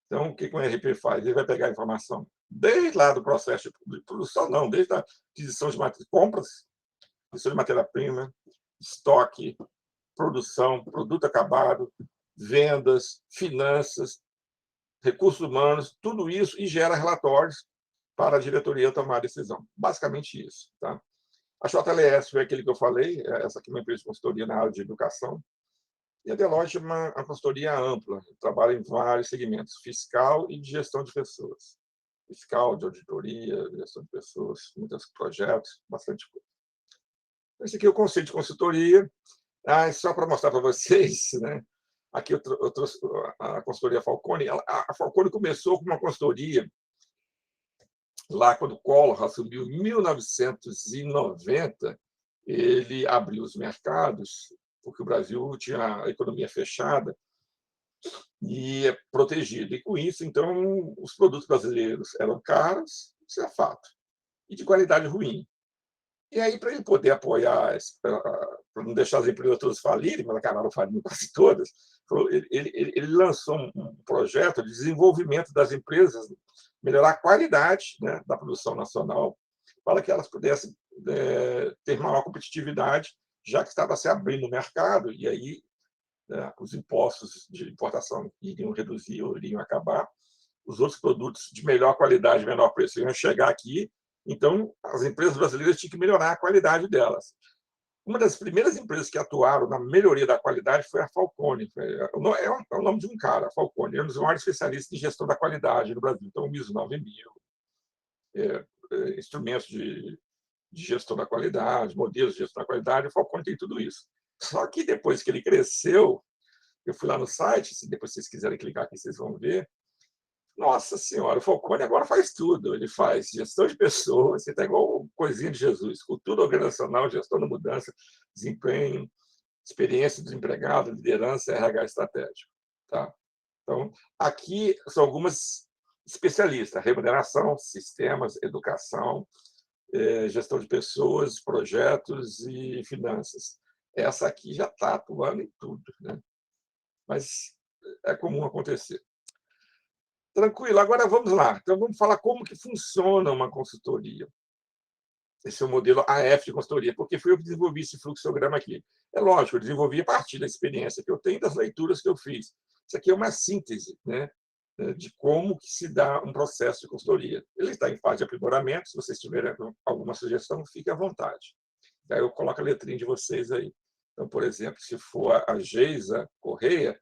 Então, o que o ERP faz? Ele vai pegar a informação desde lá do processo de produção, não, desde a aquisição de compras, aquisição de matéria-prima, estoque, produção, produto acabado, vendas, finanças, recursos humanos, tudo isso, e gera relatórios para a diretoria tomar decisão. Basicamente isso. Tá? A JLS foi aquele que eu falei, essa aqui é uma empresa de consultoria na área de educação, e a Deloitte é uma consultoria ampla, trabalha em vários segmentos, fiscal e de gestão de pessoas. Fiscal, de auditoria, de gestão de pessoas, muitos projetos, bastante coisa. Esse aqui é o conceito de consultoria. Só para mostrar para vocês, né? Aqui eu trouxe a consultoria Falcone. A Falcone começou com uma consultoria lá quando o Collor assumiu em 1990. Ele abriu os mercados, porque o Brasil tinha a economia fechada e protegido. E, com isso, então, os produtos brasileiros eram caros, isso é fato, e de qualidade ruim. E aí, para ele poder apoiar, para não deixar as empresas todas falirem, mas acabaram falindo quase todas, ele lançou um projeto de desenvolvimento das empresas, melhorar a qualidade, né, da produção nacional, para que elas pudessem ter maior competitividade, já que estava se abrindo o mercado, e aí os impostos de importação iriam reduzir ou iriam acabar, os outros produtos de melhor qualidade, menor preço iam chegar aqui. Então, as empresas brasileiras tinham que melhorar a qualidade delas. Uma das primeiras empresas que atuaram na melhoria da qualidade foi a Falcone. É o nome de um cara, a Falcone. É um dos maiores especialistas em gestão da qualidade no Brasil. Então, o ISO 9000, instrumentos de gestão da qualidade, modelos de gestão da qualidade, a Falcone tem tudo isso. Só que depois que ele cresceu, eu fui lá no site, se depois vocês quiserem clicar aqui, vocês vão ver. Nossa Senhora, o Falcone agora faz tudo. Ele faz gestão de pessoas, você está igual coisinha de Jesus, cultura organizacional, gestão da mudança, desempenho, experiência do empregado, liderança, RH estratégico. Tá? Então, aqui são algumas especialistas: remuneração, sistemas, educação, gestão de pessoas, projetos e finanças. Essa aqui já está atuando em tudo, né? Mas é comum acontecer. Tranquilo, agora vamos lá. Então, vamos falar como que funciona uma consultoria. Esse é o modelo AF de consultoria, porque foi eu que desenvolvi esse fluxograma aqui. É lógico, eu desenvolvi a partir da experiência que eu tenho, das leituras que eu fiz. Isso aqui é uma síntese, né, de como que se dá um processo de consultoria. Ele está em fase de aprimoramento. Se vocês tiverem alguma sugestão, fique à vontade. Aí eu coloco a letrinha de vocês aí. Então, por exemplo, se for a Geisa Correia,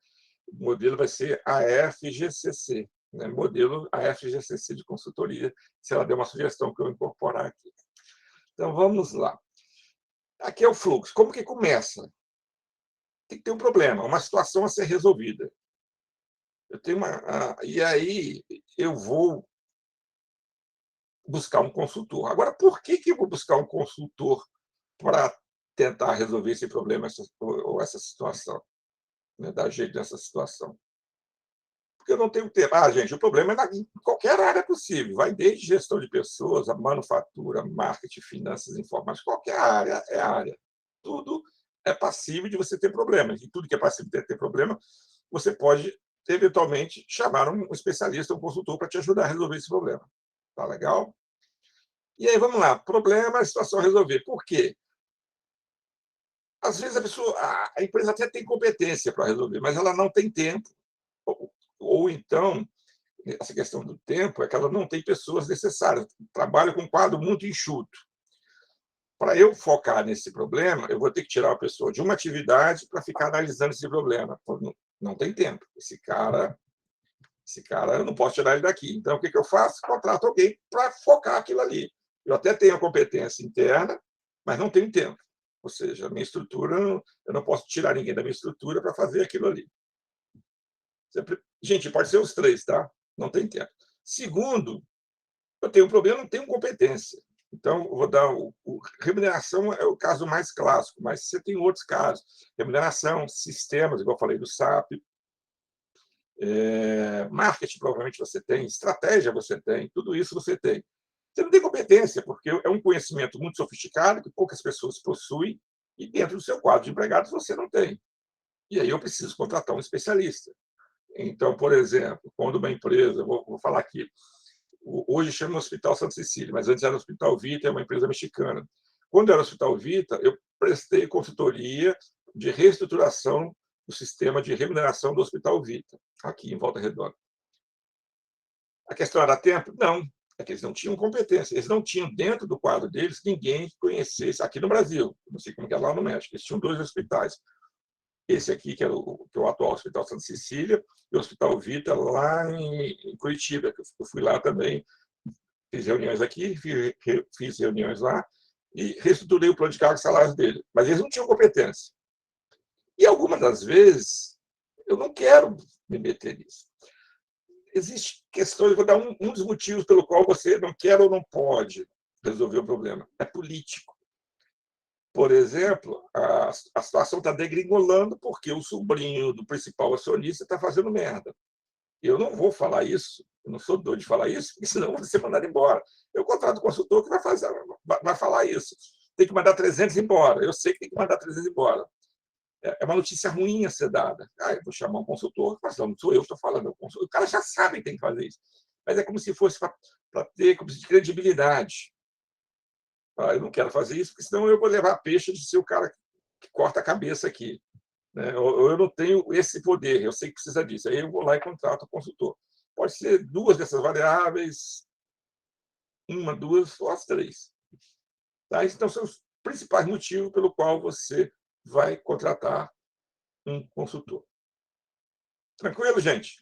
o modelo vai ser AFGCC, né? Modelo AFGCC de consultoria, se ela der uma sugestão que eu incorporar aqui. Então, vamos lá. Aqui é o fluxo. Como que começa? Tem que ter um problema, uma situação a ser resolvida. E aí eu vou buscar um consultor. Agora, por que eu vou buscar um consultor para tentar resolver esse problema ou essa situação, né? Dar jeito nessa situação? Porque eu não tenho tempo. Gente, o problema é em qualquer área possível. Vai desde gestão de pessoas, a manufatura, marketing, finanças, informática, qualquer área é área. Tudo é passível de você ter problemas. E tudo que é passível de ter problema, você pode, eventualmente, chamar um especialista, um consultor, para te ajudar a resolver esse problema. Tá legal? E aí, vamos lá. Problema, situação a resolver. Por quê? Às vezes a empresa até tem competência para resolver, mas ela não tem tempo. Ou então, essa questão do tempo é que ela não tem pessoas necessárias. Trabalha com um quadro muito enxuto. Para eu focar nesse problema, eu vou ter que tirar a pessoa de uma atividade para ficar analisando esse problema. Não tem tempo. Esse cara, eu não posso tirar ele daqui. Então, o que eu faço? Contrato alguém para focar aquilo ali. Eu até tenho a competência interna, mas não tenho tempo. Ou seja, a minha estrutura, eu não posso tirar ninguém da minha estrutura para fazer aquilo ali. Gente, pode ser os três, tá? Não tem tempo. Segundo, eu tenho um problema, não tenho competência. Então, eu vou dar remuneração é o caso mais clássico, mas você tem outros casos. Remuneração, sistemas, igual eu falei do SAP, marketing provavelmente você tem, estratégia você tem, tudo isso você tem. Você não tem competência, porque é um conhecimento muito sofisticado que poucas pessoas possuem e dentro do seu quadro de empregados você não tem. E aí eu preciso contratar um especialista. Então, por exemplo, quando uma empresa, vou falar aqui, hoje chama Hospital Santa Cecília, mas antes era o Hospital Vita, é uma empresa mexicana. Quando era o Hospital Vita, eu prestei consultoria de reestruturação do sistema de remuneração do Hospital Vita, aqui em Volta Redonda. A questão era tempo? Não. É que eles não tinham competência. Eles não tinham dentro do quadro deles ninguém que conhecesse, aqui no Brasil, não sei como é lá no México, eles tinham 2 hospitais. Esse aqui, que é o atual Hospital Santa Cecília, e o Hospital Vita, lá em Curitiba, que eu fui lá também, fiz reuniões aqui, fiz reuniões lá, e reestruturei o plano de cargos e salários dele. Mas eles não tinham competência. E algumas das vezes, eu não quero me meter nisso. Existem questões, vou dar um dos motivos pelo qual você não quer ou não pode resolver o problema. É político. Por exemplo, a situação está degringolando porque o sobrinho do principal acionista está fazendo merda. Eu não vou falar isso, eu não sou doido de falar isso, porque senão eu vou ser mandado embora. Eu contrato um consultor que vai falar isso. Tem que mandar 300 embora. Eu sei que tem que mandar 300 embora. É uma notícia ruim a ser dada. Eu vou chamar um consultor, mas não sou eu que estou falando. O cara já sabe que tem que fazer isso. Mas é como se fosse para ter como se credibilidade. Eu não quero fazer isso, porque senão eu vou levar a peixe de ser o cara que corta a cabeça aqui. Né? Eu não tenho esse poder, eu sei que precisa disso. Aí eu vou lá e contrato o consultor. Pode ser 2 dessas variáveis, 1, 2 ou as 3. Tá? Então, são os principais motivos pelo qual você vai contratar um consultor. Tranquilo, gente?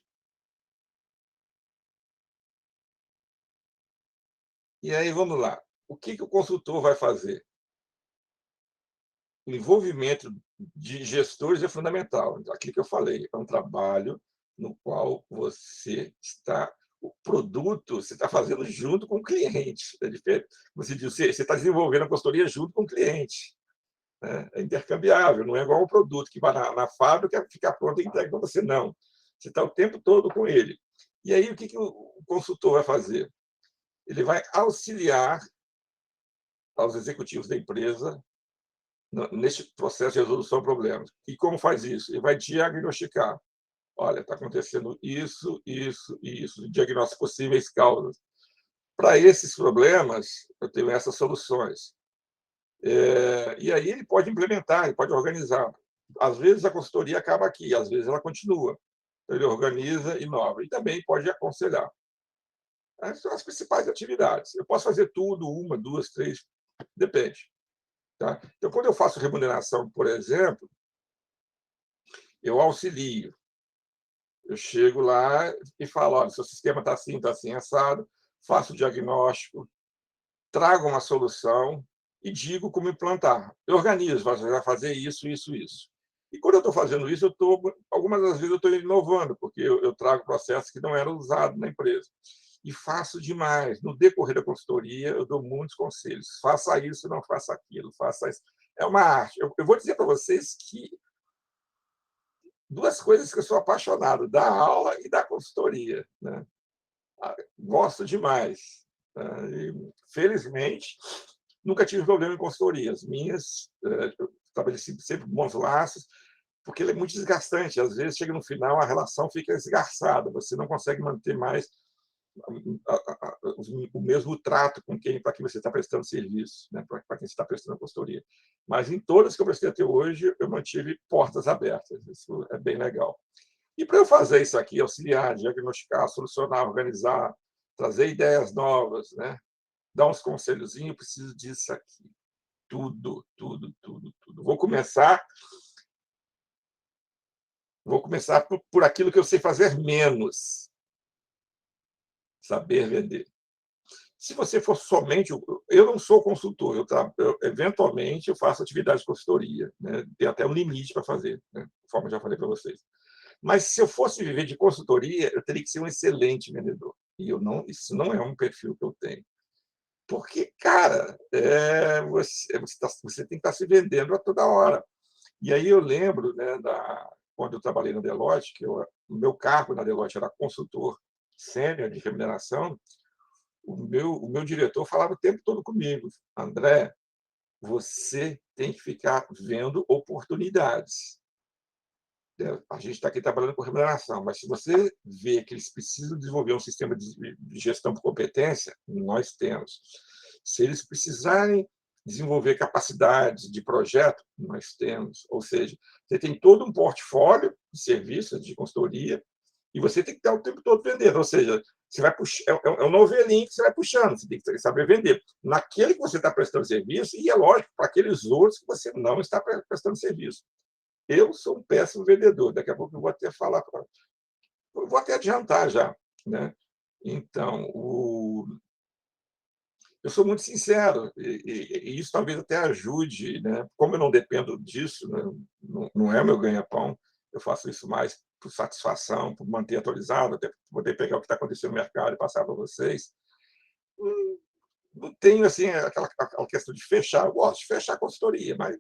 E aí, vamos lá. O que o consultor vai fazer? O envolvimento de gestores é fundamental. Aquilo que eu falei, é um trabalho no qual você está o produto você está fazendo junto com o cliente. É diferente. Você está desenvolvendo a consultoria junto com o cliente. Né? É intercambiável, não é igual um produto que vai na fábrica, fica pronto e entrega para você, não. Você está o tempo todo com ele. E aí, o que o consultor vai fazer? Ele vai auxiliar aos executivos da empresa neste processo de resolução de problemas. E como faz isso? Ele vai diagnosticar. Olha, está acontecendo isso, isso e isso. Diagnóstico possíveis causas. Para esses problemas, eu tenho essas soluções. E aí ele pode implementar, ele pode organizar. Às vezes a consultoria acaba aqui, às vezes ela continua. Então, ele organiza e inova. E também pode aconselhar. Essas são as principais atividades. Eu posso fazer tudo, 1, 2, 3, depende. Tá? Então, quando eu faço remuneração, por exemplo, eu auxilio. Eu chego lá e falo: olha, seu sistema está assim, assado, faço o diagnóstico, trago uma solução e digo como implantar. Eu organizo, você vai fazer isso, isso, isso. E quando eu estou fazendo isso, algumas das vezes eu estou inovando, porque eu trago processos que não eram usados na empresa. E faço demais. No decorrer da consultoria, eu dou muitos conselhos. Faça isso, não faça aquilo, faça isso. É uma arte. Eu vou dizer para vocês que 2 coisas que eu sou apaixonado, da aula e da consultoria. Né? Gosto demais. Né? E, felizmente, nunca tive problema em consultorias. Minhas estabeleci sempre bons laços, porque ele é muito desgastante. Às vezes, chega no final, a relação fica esgarçada, você não consegue manter mais o mesmo trato com quem para quem você está prestando serviço, né? Para quem você está prestando consultoria. Mas em todas que eu prestei até hoje, eu mantive portas abertas. Isso é bem legal. E para eu fazer isso aqui, auxiliar, diagnosticar, solucionar, organizar, trazer ideias novas, né? Dar uns conselhozinhos, eu preciso disso aqui. Tudo, tudo, tudo, tudo. Vou começar por aquilo que eu sei fazer menos, saber vender. Se você for somente... Eu não sou consultor, eventualmente eu faço atividade de consultoria, né? Tem até um limite para fazer, né? Conforme eu já falei para vocês. Mas se eu fosse viver de consultoria, eu teria que ser um excelente vendedor. E isso não é um perfil que eu tenho. Porque, cara, você tem que estar se vendendo a toda hora. E aí eu lembro, né, quando eu trabalhei na Deloitte, o meu cargo na Deloitte era consultor sênior de remuneração. O meu diretor falava o tempo todo comigo: André, você tem que ficar vendo oportunidades. A gente está aqui trabalhando com remuneração, mas se você vê que eles precisam desenvolver um sistema de gestão por competência, nós temos. Se eles precisarem desenvolver capacidades de projeto, nós temos. Ou seja, você tem todo um portfólio de serviços de consultoria e você tem que estar o tempo todo vendendo. Ou seja, você vai puxar, é um novelinho que você vai puxando, você tem que saber vender. Naquele que você está prestando serviço, e é lógico, para aqueles outros que você não está prestando serviço. Eu sou um péssimo vendedor, daqui a pouco eu vou até falar, eu vou até adiantar já, né? Então, eu sou muito sincero, e isso talvez até ajude, né? Como eu não dependo disso, né? Não é o meu ganha-pão, eu faço isso mais por satisfação, por manter atualizado, até poder pegar o que está acontecendo no mercado e passar para vocês. Não tenho assim, aquela questão de fechar, eu gosto de fechar a consultoria, mas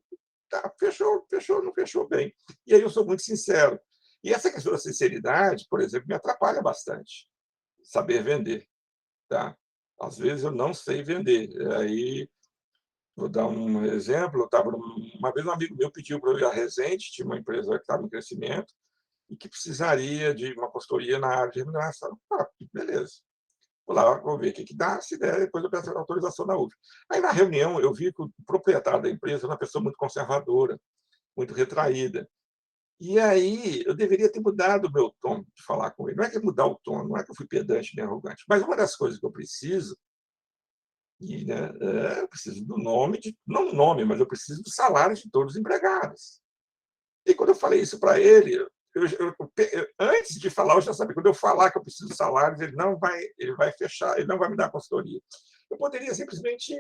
tá, fechou, fechou, não fechou bem. E aí eu sou muito sincero. E essa questão da sinceridade, por exemplo, me atrapalha bastante. Saber vender, tá? Às vezes eu não sei vender. Aí, vou dar um exemplo, uma vez um amigo meu pediu para eu ir à Resende, tinha uma empresa que estava em crescimento e que precisaria de uma consultoria na área de remuneração. Ah, beleza. Vou lá, vou ver o que dá, se der, depois eu peço a autorização da UF. Aí, na reunião, eu vi que o proprietário da empresa era uma pessoa muito conservadora, muito retraída. E aí eu deveria ter mudado o meu tom de falar com ele. Não é que mudar o tom, não é que eu fui pedante nem arrogante, mas uma das coisas que eu preciso, né, eu preciso do nome, não do nome, mas eu preciso do salário de todos os empregados. E quando eu falei isso para ele, antes de falar, eu já sabia, quando eu falar que eu preciso de salários, ele vai fechar, ele não vai me dar consultoria. Eu poderia simplesmente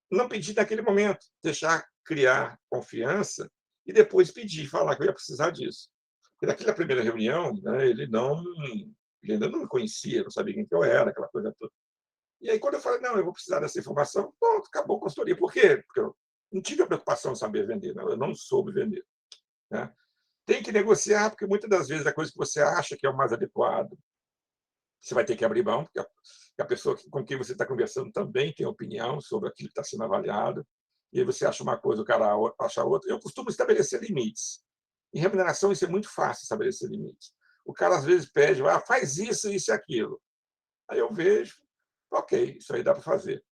não pedir naquele momento, deixar criar confiança e depois pedir, falar que eu ia precisar disso. E naquela primeira reunião, né, ele ainda não me conhecia, não sabia quem que eu era, aquela coisa toda. E aí, quando eu falei, não, eu vou precisar dessa informação, pronto, acabou a consultoria. Por quê? Porque eu não tive a preocupação de saber vender, não, eu não soube vender. Né? Tem que negociar, porque muitas das vezes a coisa que você acha que é o mais adequado, você vai ter que abrir mão, porque a pessoa com quem você está conversando também tem opinião sobre aquilo que está sendo avaliado, e aí você acha uma coisa, o cara acha outra. Eu costumo estabelecer limites. Em remuneração, isso é muito fácil, estabelecer limites. O cara, às vezes, pede, faz isso, isso e aquilo. Aí eu vejo, ok, isso aí dá para fazer.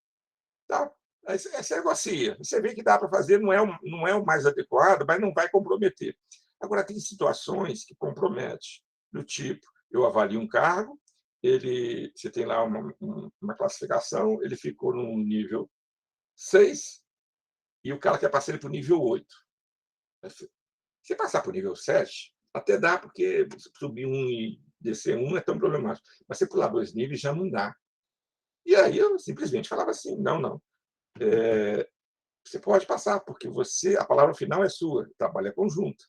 Tá? Aí você negocia. Você vê que dá para fazer, não é o mais adequado, mas não vai comprometer. Agora, tem situações que comprometem, do tipo, eu avalio um cargo, você tem lá uma classificação, ele ficou no nível 6 e o cara quer passar ele para o nível 8. Se passar para o nível 7, até dá, porque subir um e descer um não é tão problemático. Mas se pular 2 níveis, já não dá. E aí eu simplesmente falava assim, não. Você pode passar, porque a palavra final é sua, o trabalho é conjunto.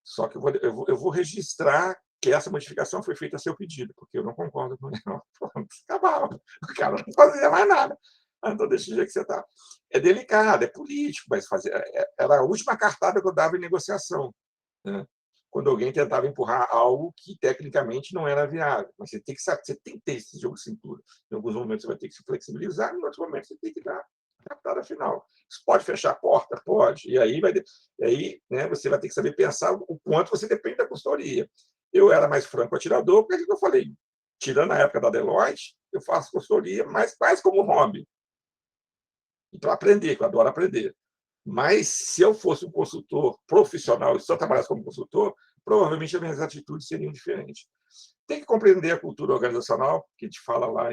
Só que eu vou registrar que essa modificação foi feita a seu pedido, porque eu não concordo com ela. Acabava. O cara não fazia mais nada. Então, deixa o jeito que você está. É delicado, é político, mas era a última cartada que eu dava em negociação. Né? Quando alguém tentava empurrar algo que, tecnicamente, não era viável. Mas você tem que ter esse jogo de cintura. Em alguns momentos, você vai ter que se flexibilizar, em outros momentos, você tem que dar captada final. Isso pode fechar a porta? Pode. E aí, né, você vai ter que saber pensar o quanto você depende da consultoria. Eu era mais franco atirador, porque é o que eu falei, tirando a época da Deloitte, eu faço consultoria, mas quase como hobby. Então, aprender, que eu adoro aprender. Mas, se eu fosse um consultor profissional e só trabalhasse como consultor, provavelmente as minhas atitudes seriam diferentes. Tem que compreender a cultura organizacional, que a gente fala lá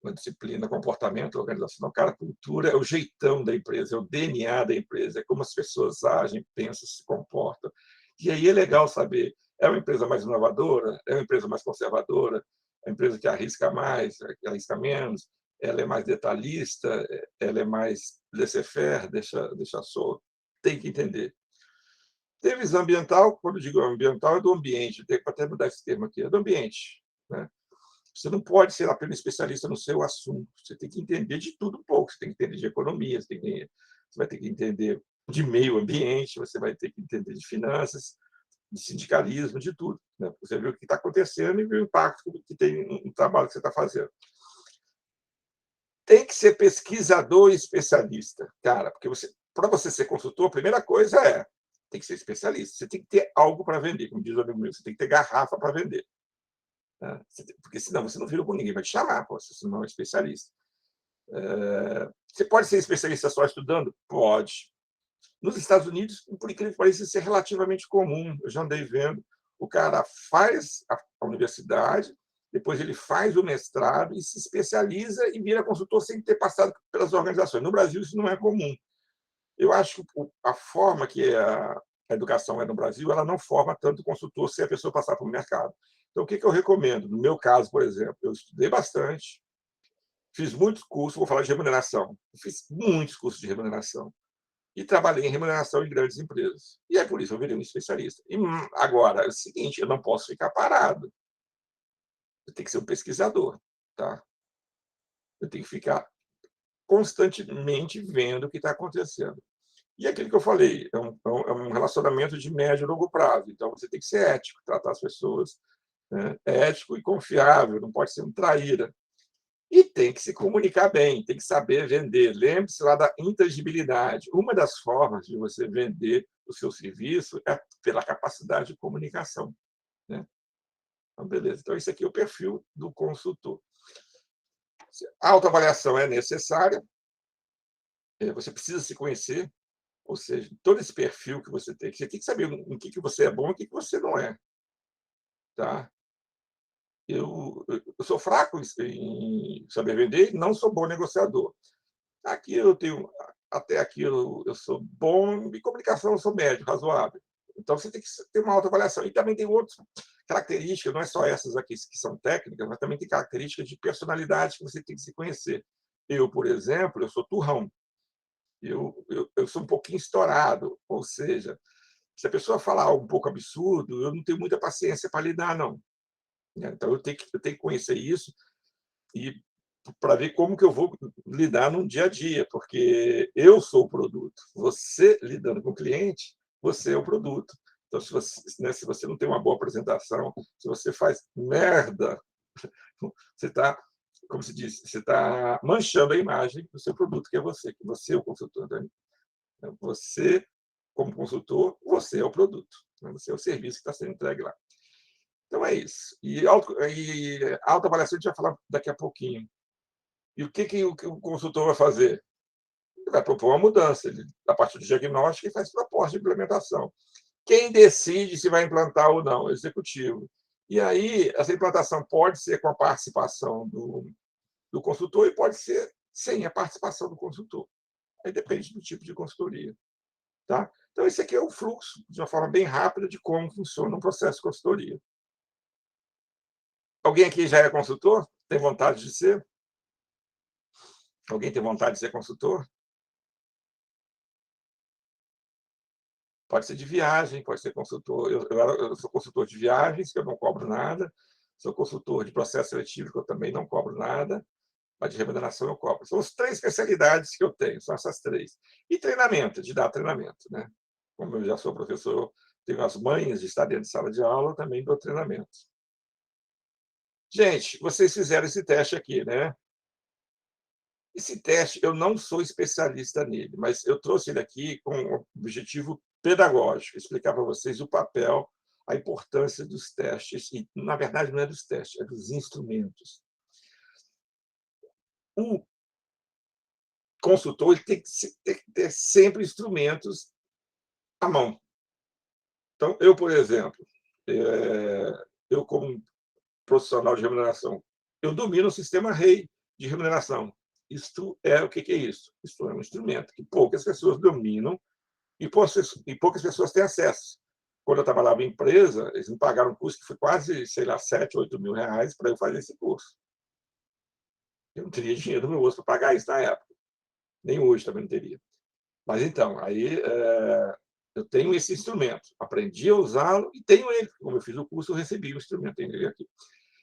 na disciplina comportamento organizacional. Cara, a cultura é o jeitão da empresa, é o DNA da empresa, é como as pessoas agem, pensam, se comportam. E aí é legal saber, é uma empresa mais inovadora, é uma empresa mais conservadora, é uma empresa que arrisca mais, que arrisca menos, ela é mais detalhista, ela é mais laissez-faire, deixa solto. Tem que entender. Tem visão ambiental, quando eu digo ambiental, é do ambiente, tem que até mudar esse termo aqui, é do ambiente, né? Você não pode ser apenas especialista no seu assunto, você tem que entender de tudo um pouco, você tem que entender de economia, você vai ter que entender de meio ambiente, você vai ter que entender de finanças, de sindicalismo, de tudo, né? Você vê o que está acontecendo e vê o impacto que tem no trabalho que você está fazendo. Tem que ser pesquisador e especialista, cara, porque para você ser consultor, a primeira coisa tem que ser especialista, você tem que ter algo para vender, como diz o amigo meu, você tem que ter garrafa para vender. Né? Porque senão você não vira com ninguém vai te chamar, pô, você não é um especialista. Você pode ser especialista só estudando? Pode. Nos Estados Unidos, por incrível que pareça, isso é relativamente comum. Eu já andei vendo. O cara faz a universidade, depois ele faz o mestrado e se especializa e vira consultor sem ter passado pelas organizações. No Brasil, isso não é comum. Eu acho que a forma que a educação é no Brasil, ela não forma tanto consultor se a pessoa passar para o mercado. Então, o que eu recomendo? No meu caso, por exemplo, eu estudei bastante, fiz muitos cursos, vou falar de remuneração, eu fiz muitos cursos de remuneração e trabalhei em remuneração em grandes empresas. E é por isso que eu virei um especialista. E agora, é o seguinte, eu não posso ficar parado. Eu tenho que ser um pesquisador, tá? Eu tenho que ficar constantemente vendo o que está acontecendo. E aquilo que eu falei, é um relacionamento de médio e longo prazo. Então, você tem que ser ético, tratar as pessoas, né? Ético e confiável, não pode ser um traíra. E tem que se comunicar bem, tem que saber vender. Lembre-se lá da intangibilidade. Uma das formas de você vender o seu serviço é pela capacidade de comunicação, né? Então, beleza. Então, esse aqui é o perfil do consultor. A autoavaliação é necessária, você precisa se conhecer, ou seja, todo esse perfil que você tem que saber em que você é bom e em que você não é, tá? Eu sou fraco em saber vender e não sou bom negociador. Aqui eu tenho, até aqui eu sou bom em comunicação, eu sou médio, razoável. Então você tem que ter uma autoavaliação. E também tem outras características, não é só essas aqui que são técnicas, mas também tem características de personalidade que você tem que se conhecer. Eu, por exemplo, eu sou turrão. Eu sou um pouquinho estourado, ou seja, se a pessoa falar um pouco absurdo, eu não tenho muita paciência para lidar, não. Então eu tenho que conhecer isso e para ver como que eu vou lidar no dia a dia, porque eu sou o produto. Você lidando com o cliente, você é o produto. Então, se você não tem uma boa apresentação, se você faz merda, você está, como se diz, você está manchando a imagem do seu produto, que você é o consultor. Né? Então, você, como consultor, você é o produto. Né? Você é o serviço que está sendo entregue lá. Então, é isso. E autoavaliação a gente vai falar daqui a pouquinho. E o que o consultor vai fazer? Ele vai propor uma mudança, a partir do diagnóstico, e faz proposta de implementação. Quem decide se vai implantar ou não? O executivo. E aí, essa implantação pode ser com a participação do consultor e pode ser sem a participação do consultor. Aí depende do tipo de consultoria. Tá? Então, esse aqui é o fluxo, de uma forma bem rápida, de como funciona um processo de consultoria. Alguém aqui já é consultor? Tem vontade de ser? Alguém tem vontade de ser consultor? Pode ser de viagem, pode ser consultor. Eu sou consultor de viagens, que eu não cobro nada. Sou consultor de processo seletivo, que eu também não cobro nada. Mas de remuneração eu cobro. São as três especialidades que eu tenho, são essas três. E treinamento, de dar treinamento. Né? Como eu já sou professor, tenho as manhas de estar dentro de sala de aula, eu também dou treinamento. Gente, vocês fizeram esse teste aqui, né? Esse teste, eu não sou especialista nele, mas eu trouxe ele aqui com o objetivo pedagógico, explicar para vocês o papel, a importância dos testes, e, na verdade, não é dos testes, é dos instrumentos. O consultor ele tem que ter sempre instrumentos à mão. Então, eu, por exemplo, eu como profissional de remuneração, eu domino o sistema REI de remuneração. Isto é o que é isso? Isto é um instrumento que poucas pessoas dominam e poucas pessoas têm acesso. Quando eu trabalhava em empresa, eles me pagaram um curso que foi quase, sei lá, 7, 8 mil reais para eu fazer esse curso. Eu não teria dinheiro no meu bolso para pagar isso na época. Nem hoje também não teria. Mas então, aí eu tenho esse instrumento, aprendi a usá-lo e tenho ele. Como eu fiz o curso, eu recebi o instrumento, tenho ele aqui.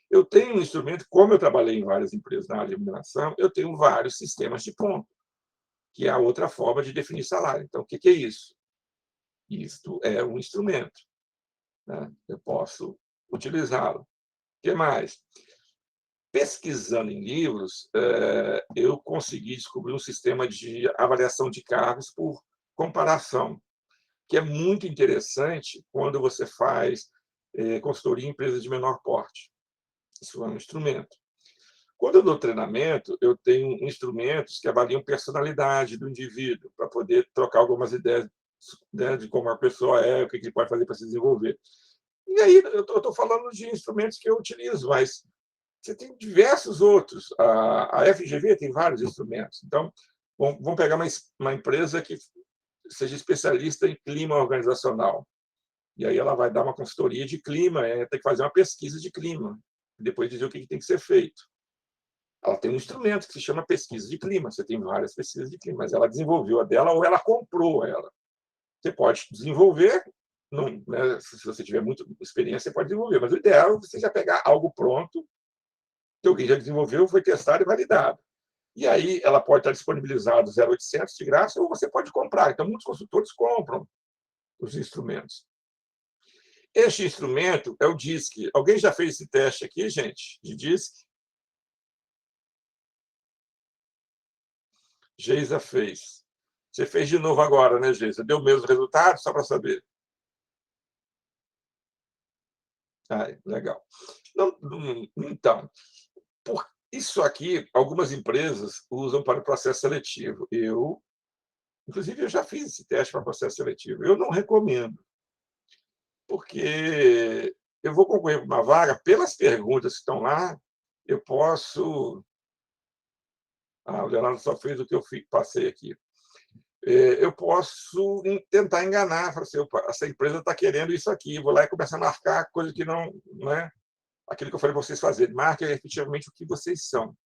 Eu tenho um instrumento, como eu trabalhei em várias empresas na área de remuneração, eu tenho vários sistemas de ponto, que é a outra forma de definir salário. Então, o que é isso? Isto é um instrumento, né? Eu posso utilizá-lo. O que mais? Pesquisando em livros, eu consegui descobrir um sistema de avaliação de cargos por comparação, que é muito interessante quando você faz consultoria em empresas de menor porte. Isso é um instrumento. Quando eu dou treinamento, eu tenho instrumentos que avaliam personalidade do indivíduo, para poder trocar algumas ideias, né, de como a pessoa é, o que ele pode fazer para se desenvolver. E aí, eu estou falando de instrumentos que eu utilizo, mas você tem diversos outros. A FGV tem vários instrumentos. Então, vamos pegar uma empresa que seja especialista em clima organizacional. E aí ela vai dar uma consultoria de clima, tem que fazer uma pesquisa de clima, depois dizer o que tem que ser feito. Ela tem um instrumento que se chama pesquisa de clima. Você tem várias pesquisas de clima, mas ela desenvolveu a dela ou ela comprou ela. Você pode desenvolver, não, né, se você tiver muita experiência, você pode desenvolver, mas o ideal é você já pegar algo pronto, que alguém já desenvolveu, foi testado e validado. E aí ela pode estar disponibilizado 0800 de graça, ou você pode comprar. Então, muitos consultores compram os instrumentos. Este instrumento é o DISC. Alguém já fez esse teste aqui, gente, de DISC? Geisa fez. Você fez de novo agora, né, Geisa? Deu o mesmo resultado, só para saber? Ah, legal. Não, então, isso aqui, algumas empresas usam para o processo seletivo. Inclusive, eu já fiz esse teste para processo seletivo. Eu não recomendo, porque eu vou concorrer para uma vaga, pelas perguntas que estão lá, eu posso. Ah, o Leonardo só fez o que eu passei aqui. Eu posso tentar enganar, falar assim, essa empresa está querendo isso aqui, vou lá e começar a marcar coisa que não é aquilo que eu falei para vocês fazerem. Marquem efetivamente o que vocês são.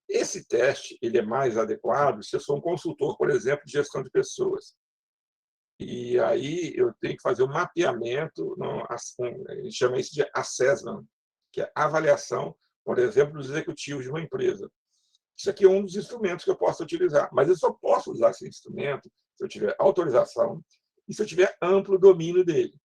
Esse teste ele é mais adequado se eu sou um consultor, por exemplo, de gestão de pessoas. E aí eu tenho que fazer um mapeamento, a gente chama isso de assessment, que é avaliação, por exemplo, dos executivos de uma empresa. Isso aqui é um dos instrumentos que eu posso utilizar, mas eu só posso usar esse instrumento se eu tiver autorização e se eu tiver amplo domínio dele.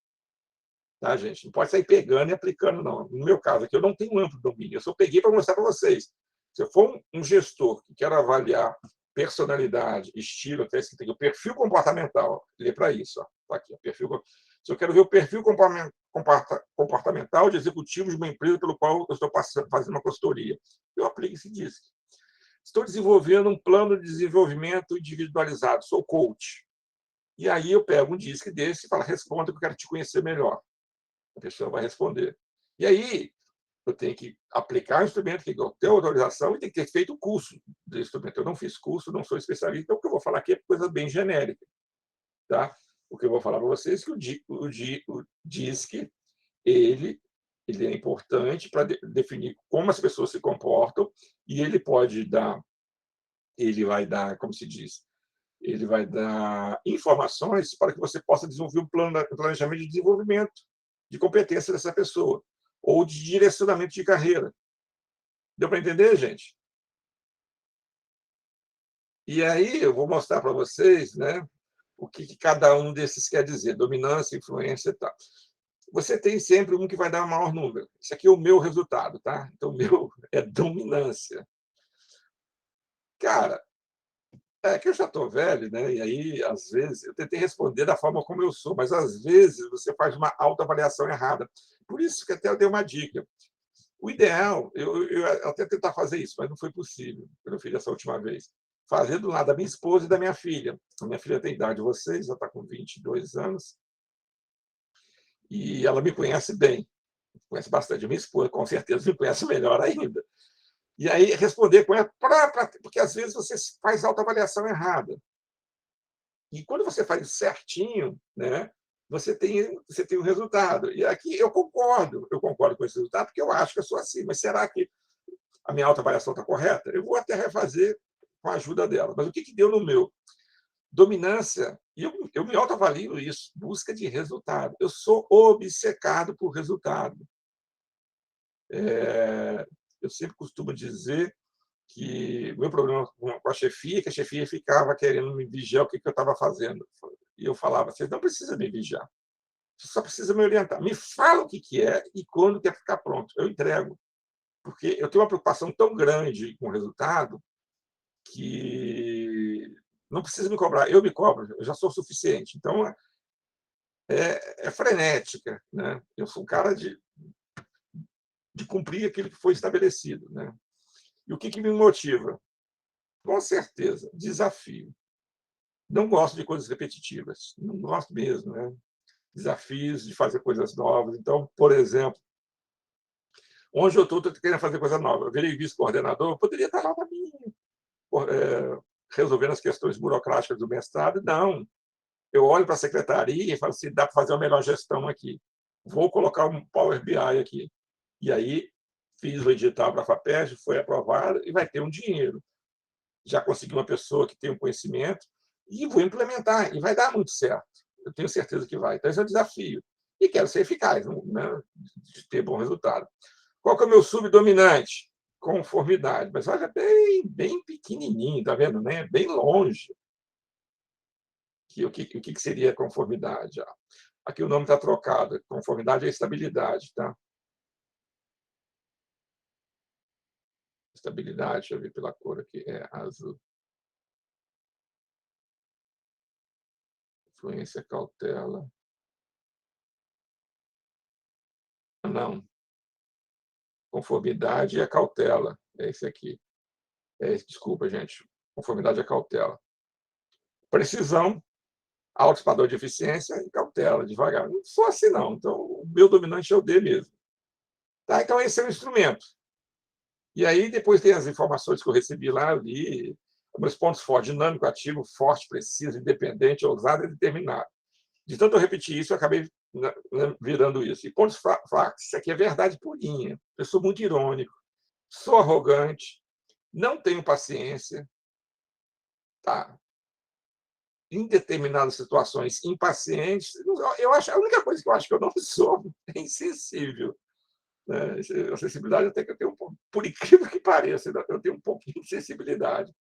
Tá, gente? Não pode sair pegando e aplicando, não. No meu caso aqui, eu não tenho amplo domínio. Eu só peguei para mostrar para vocês. Se eu for um gestor que quer avaliar personalidade, estilo, até esse tem o perfil comportamental, ele é para isso. Tá aqui, perfil. Se eu quero ver o perfil comportamental de executivo de uma empresa pelo qual eu estou fazendo uma consultoria, eu aplico esse DISC. Estou desenvolvendo um plano de desenvolvimento individualizado, sou coach. E aí eu pego um DISC desse e falo, responda que eu quero te conhecer melhor. A pessoa vai responder. E aí eu tenho que aplicar o instrumento, que eu tenho autorização e tem que ter feito o curso do instrumento. Eu não fiz curso, não sou especialista, então o que eu vou falar aqui é coisa bem genérica. Tá? O que eu vou falar para vocês é que o DISC ele é importante para definir como as pessoas se comportam e ele vai dar, como se diz, ele vai dar informações para que você possa desenvolver um planejamento de desenvolvimento de competência dessa pessoa ou de direcionamento de carreira. Deu para entender, gente? E aí eu vou mostrar para vocês, né, o que cada um desses quer dizer, dominância, influência e tal. você tem sempre um que vai dar o maior número. Isso aqui é o meu resultado, tá? Então, o meu é dominância. Cara, é que eu já estou velho, né? E aí, às vezes, eu tentei responder da forma como eu sou, mas às vezes você faz uma autoavaliação errada. Por isso que até eu dei uma dica. O ideal, eu até tentar fazer isso, mas não foi possível, quando eu fiz essa última vez. Fazer do lado da minha esposa e da minha filha. A minha filha tem a idade de vocês, já está com 22 anos, e ela me conhece bem, conhece bastante. A minha esposa, com certeza, me conhece melhor ainda. E aí, responder com ela, porque às vezes você faz autoavaliação errada. E quando você faz certinho, né, você tem um resultado. E aqui eu concordo com esse resultado, porque eu acho que eu sou assim. Mas será que a minha autoavaliação está correta? Eu vou até refazer com a ajuda dela. Mas o que deu no meu? Dominância, e eu me autoavalio isso, busca de resultado. Eu sou obcecado por resultado. Eu sempre costumo dizer que o meu problema com a chefia é que a chefia ficava querendo me vigiar o que eu estava fazendo. E eu falava, vocês não precisam me vigiar, você só precisa me orientar. Me fala o que é e quando quer ficar pronto. Eu entrego. Porque eu tenho uma preocupação tão grande com o resultado que não precisa me cobrar. Eu me cobro, eu já sou o suficiente. Então, é frenética. Né? Eu sou um cara de cumprir aquilo que foi estabelecido. Né? E o que me motiva? Com certeza, desafio. Não gosto de coisas repetitivas, não gosto mesmo. Né? Desafios de fazer coisas novas. Então, por exemplo, onde eu estou querendo fazer coisa nova. Eu virei vice-coordenador, eu poderia estar lá na minha, resolvendo as questões burocráticas do mestrado. Não. Eu olho para a secretaria e falo assim, dá para fazer uma melhor gestão aqui. Vou colocar um Power BI aqui. E aí, fiz o edital para a FAPESP, foi aprovado e vai ter um dinheiro. Já consegui uma pessoa que tem um conhecimento e vou implementar. E vai dar muito certo. Eu tenho certeza que vai. Então, esse é um desafio. E quero ser eficaz, né? De ter bom resultado. Qual que é o meu subdominante? Conformidade. Mas olha, bem pequenininho, está vendo? Né? Bem longe. O que seria conformidade? Aqui o nome está trocado. Conformidade é estabilidade. Tá? Estabilidade, deixa eu ver pela cor aqui, é azul. Influência, cautela. Não. Conformidade é cautela. É esse aqui. Desculpa, gente. Conformidade é cautela. Precisão, altos padrões de eficiência e cautela, devagar. Não sou assim, não. Então, o meu dominante é o D mesmo. Tá? Então, esse é o instrumento. E aí, depois tem as informações que eu recebi lá, eu li. Meus pontos fortes: dinâmico, ativo, forte, preciso, independente, ousado e determinado. De tanto eu repetir isso, eu acabei virando isso. E pontos fracos: isso aqui é verdade purinha. Eu sou muito irônico, sou arrogante, não tenho paciência, tá? Em determinadas situações, impaciente. Eu acho, a única coisa que eu acho que eu não sou é insensível. Né? A sensibilidade até que eu tenho um pouco, por incrível que pareça, eu tenho um pouquinho de sensibilidade.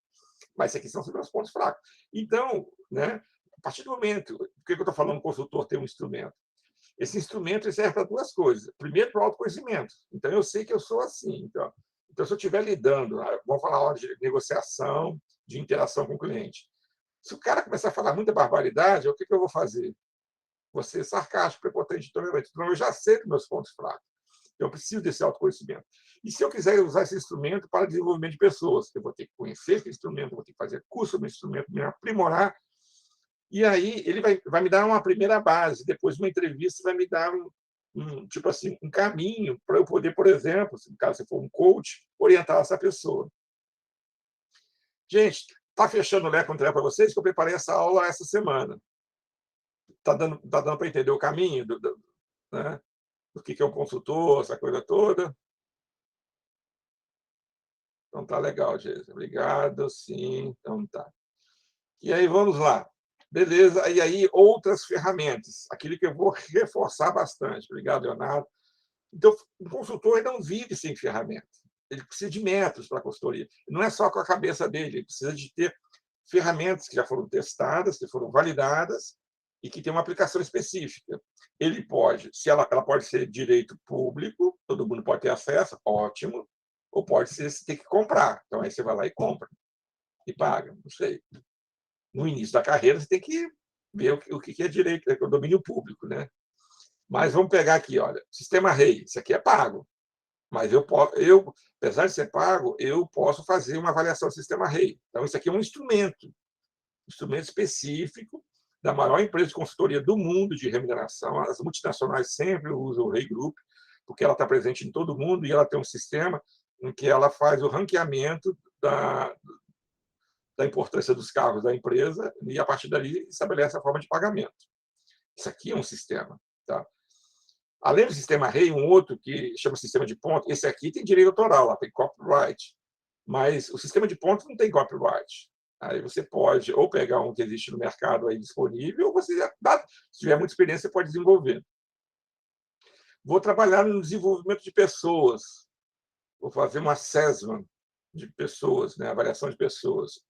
Mas esses aqui são os meus pontos fracos. Então, né, a partir do momento, por que eu estou falando que o consultor tem um instrumento? Esse instrumento serve para duas coisas. Primeiro, para o autoconhecimento. Então, eu sei que eu sou assim. Então se eu estiver lidando, vamos falar hora de negociação, de interação com o cliente. Se o cara começar a falar muita barbaridade, o que eu vou fazer? Vou ser sarcástico, prepotente, intolerante. Então, eu já sei dos meus pontos fracos. Eu preciso desse autoconhecimento. E se eu quiser usar esse instrumento para desenvolvimento de pessoas, eu vou ter que conhecer esse instrumento, vou ter que fazer curso no instrumento, me aprimorar. E aí ele vai me dar uma primeira base. Depois, uma entrevista vai me dar tipo assim, um caminho para eu poder, por exemplo, se caso você for um coach, orientar essa pessoa. Gente, está fechando o Leco Entrega para vocês, que eu preparei essa aula essa semana. Tá dando para entender o caminho né, do que é um consultor, essa coisa toda? Então tá legal, Geisa. Obrigado, sim. Então tá. E aí, vamos lá. Beleza. E aí, outras ferramentas. Aquilo que eu vou reforçar bastante. Obrigado, Leonardo. Então, o consultor não vive sem ferramentas. Ele precisa de métodos para a consultoria. Não é só com a cabeça dele, ele precisa de ter ferramentas que já foram testadas, que foram validadas, e que tem uma aplicação específica. Ele pode, se ela pode ser direito público, todo mundo pode ter acesso, ótimo, ou pode ser, você tem que comprar. Então, aí você vai lá e compra, e paga, não sei. No início da carreira, você tem que ver o que é direito, é o domínio público, né? Mas vamos pegar aqui, olha, sistema REI, isso aqui é pago, mas apesar de ser pago, eu posso fazer uma avaliação do sistema REI. Então, isso aqui é um instrumento específico da maior empresa de consultoria do mundo de remuneração. As multinacionais sempre usam o REI Group, porque ela está presente em todo mundo e ela tem um sistema em que ela faz o ranqueamento da importância dos cargos da empresa e, a partir dali, estabelece a forma de pagamento. Isso aqui é um sistema. Tá? Além do sistema REI, um outro que chama sistema de pontos, esse aqui tem direito autoral, lá tem copyright, mas o sistema de pontos não tem copyright. Aí você pode ou pegar um que existe no mercado aí disponível, ou você, se tiver muita experiência, você pode desenvolver. Vou trabalhar no desenvolvimento de pessoas. Vou fazer uma assessment de pessoas, né? Avaliação de pessoas.